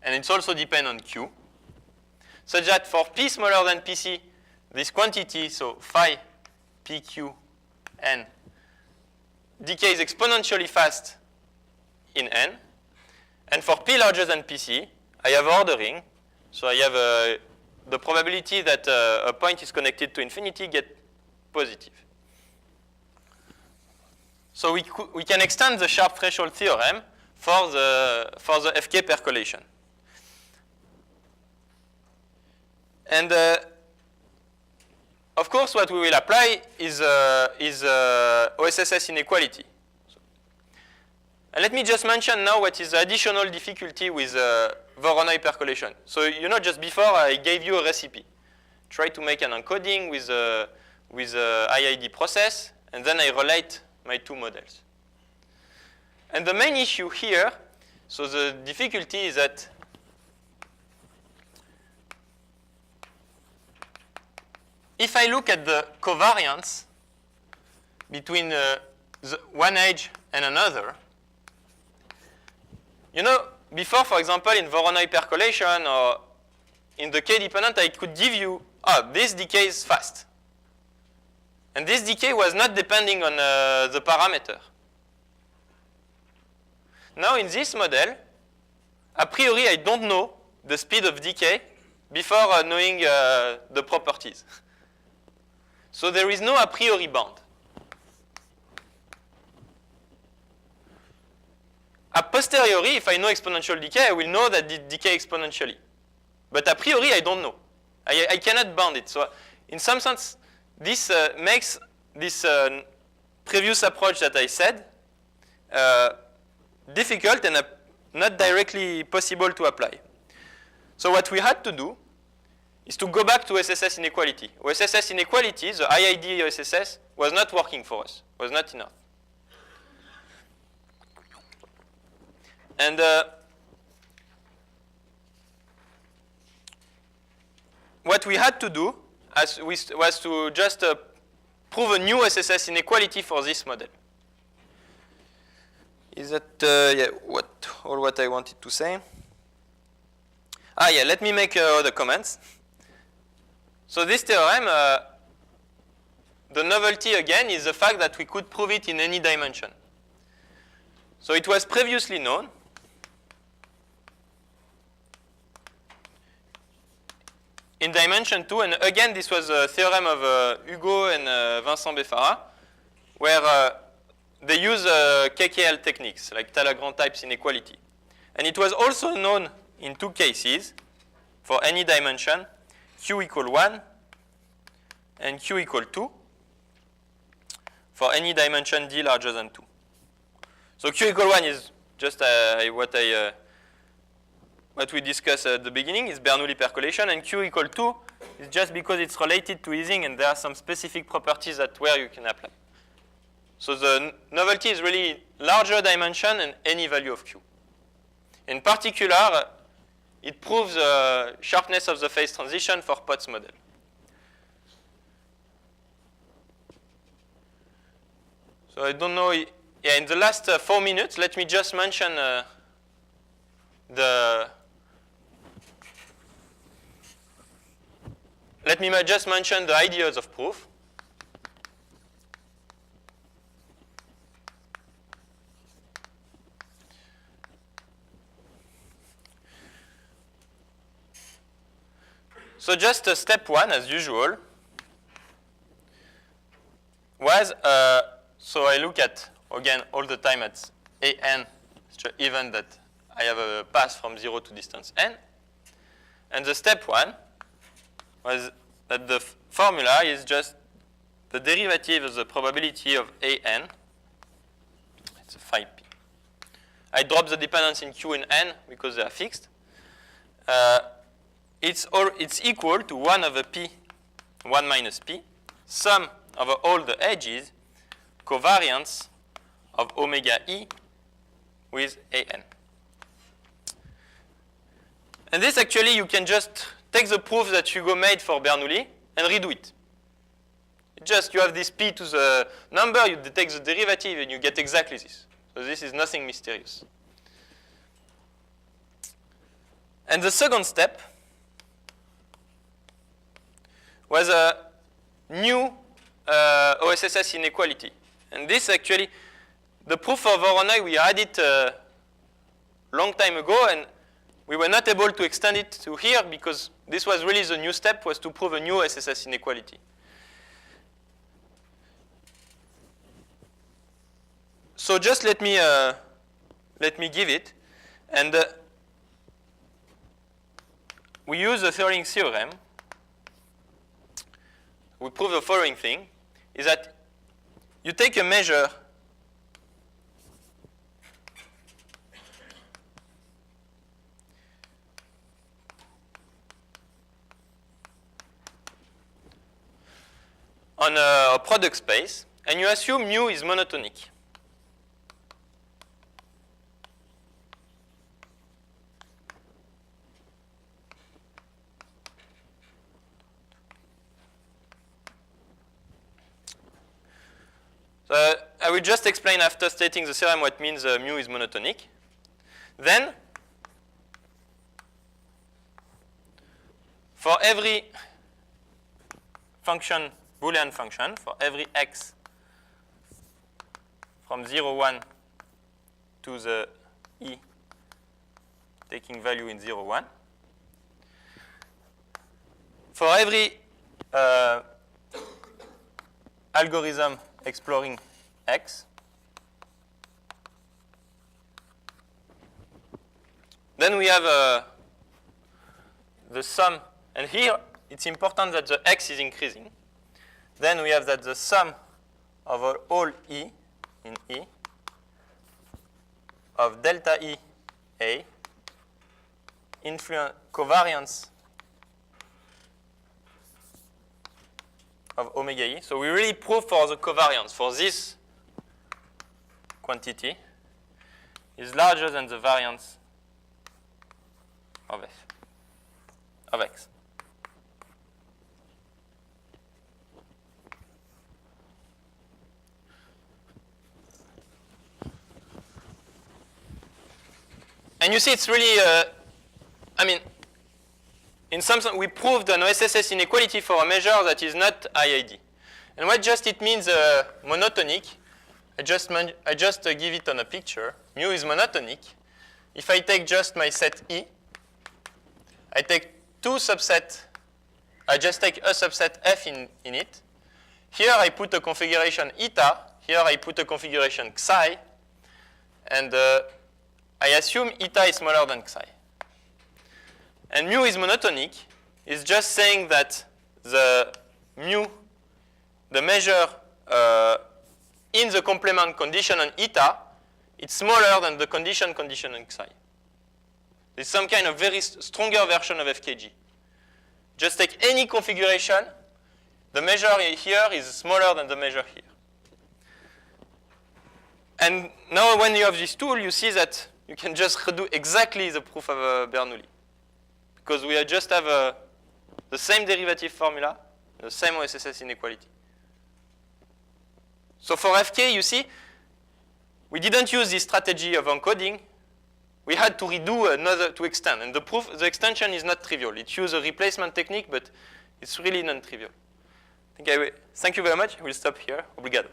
A: and it also depends on Q, such that for P smaller than Pc, this quantity, so phi PQ n, decays exponentially fast in n. And for P larger than Pc, I have ordering. So I have the probability that a point is connected to infinity get positive. So we can extend the sharp threshold theorem for the FK percolation. And of course, what we will apply is OSSS inequality. And let me just mention now what is the additional difficulty with Voronoi percolation. So you know, just before I gave you a recipe. Try to make an encoding with IID process, and then I relate my two models. And the main issue here, so the difficulty is that if I look at the covariance between the one edge and another, you know, before, for example, in Voronoi percolation or in the K-dependent, I could give you, this decays fast. And this decay was not depending on the parameter. Now, in this model, a priori, I don't know the speed of decay before knowing the properties. So there is no a priori bound. A posteriori, if I know exponential decay, I will know that it decays exponentially. But a priori, I don't know. I cannot bound it. So in some sense, this makes this previous approach that I said difficult and not directly possible to apply. So what we had to do is to go back to OSSS inequality. OSSS inequality, the IID OSSS, was not working for us, was not enough. And what we had to do was to just prove a new OSSS inequality for this model. Is that what I wanted to say? Let me make other comments. So this theorem, the novelty again is the fact that we could prove it in any dimension. So it was previously known. In dimension 2, and again this was a theorem of Hugo and Vincent Beffara, where they use KKL techniques, like Talagrand types inequality. And it was also known in two cases for any dimension, Q equal 1 and Q equal 2 for any dimension D larger than 2. So Q equal 1 is just what we discussed at the beginning is Bernoulli percolation, and Q equal 2 is just because it's related to Ising and there are some specific properties that where you can apply. So the novelty is really larger dimension and any value of Q. In particular, it proves the sharpness of the phase transition for Potts model. So I don't know, in the last 4 minutes, let me just mention let me just mention the ideas of proof. So just step one, as usual, was, so I look at, again, all the time at an, even that I have a path from 0 to distance n. And the step one was that the formula is just the derivative of the probability of an. It's a phi p. I drop the dependence in q and n because they are fixed. It's equal to 1 over p, 1 minus p, sum over all the edges, covariance of omega e with an. And this actually, you can just take the proof that Hugo made for Bernoulli and redo it. Just you have this p to the number, you take the derivative, and you get exactly this. So this is nothing mysterious. And the second step was a new OSSS inequality. And this actually, the proof of Voronoi, we had it a long time ago, and we were not able to extend it to here because this was really the new step, was to prove a new OSSS inequality. So just let me give it, and we use the Thirling theorem. We prove the following thing, is that you take a measure on a product space, and you assume mu is monotonic. So I will just explain after stating the theorem what means mu is monotonic. Then, for every function, Boolean function, for every x from 0, 1 to the e, taking value in 0, 1, for every algorithm exploring x, then we have the sum, and here it's important that the x is increasing. Then we have that the sum over all e in E of delta E A covariance of omega E. So we really prove for the covariance for this quantity is larger than the variance of F, of X. And you see, it's really, I mean, in some sense, we proved an OSSS inequality for a measure that is not IID. And what just it means monotonic, I just give it on a picture. Mu is monotonic. If I take just my set E, I take two subsets, I just take a subset F in it. Here I put a configuration eta, here I put a configuration psi, and I assume eta is smaller than psi. And mu is monotonic is just saying that the mu, the measure in the complement condition on eta, it's smaller than the condition on psi. It's some kind of very stronger version of FKG. Just take any configuration, the measure here is smaller than the measure here. And now when you have this tool, you see that you can just redo exactly the proof of Bernoulli. Because we just have the same derivative formula, the same OSSS inequality. So for FK, you see, we didn't use this strategy of encoding. We had to redo another to extend. And the extension is not trivial. It uses a replacement technique, but it's really non-trivial. Thank you very much. We'll stop here. Obrigado.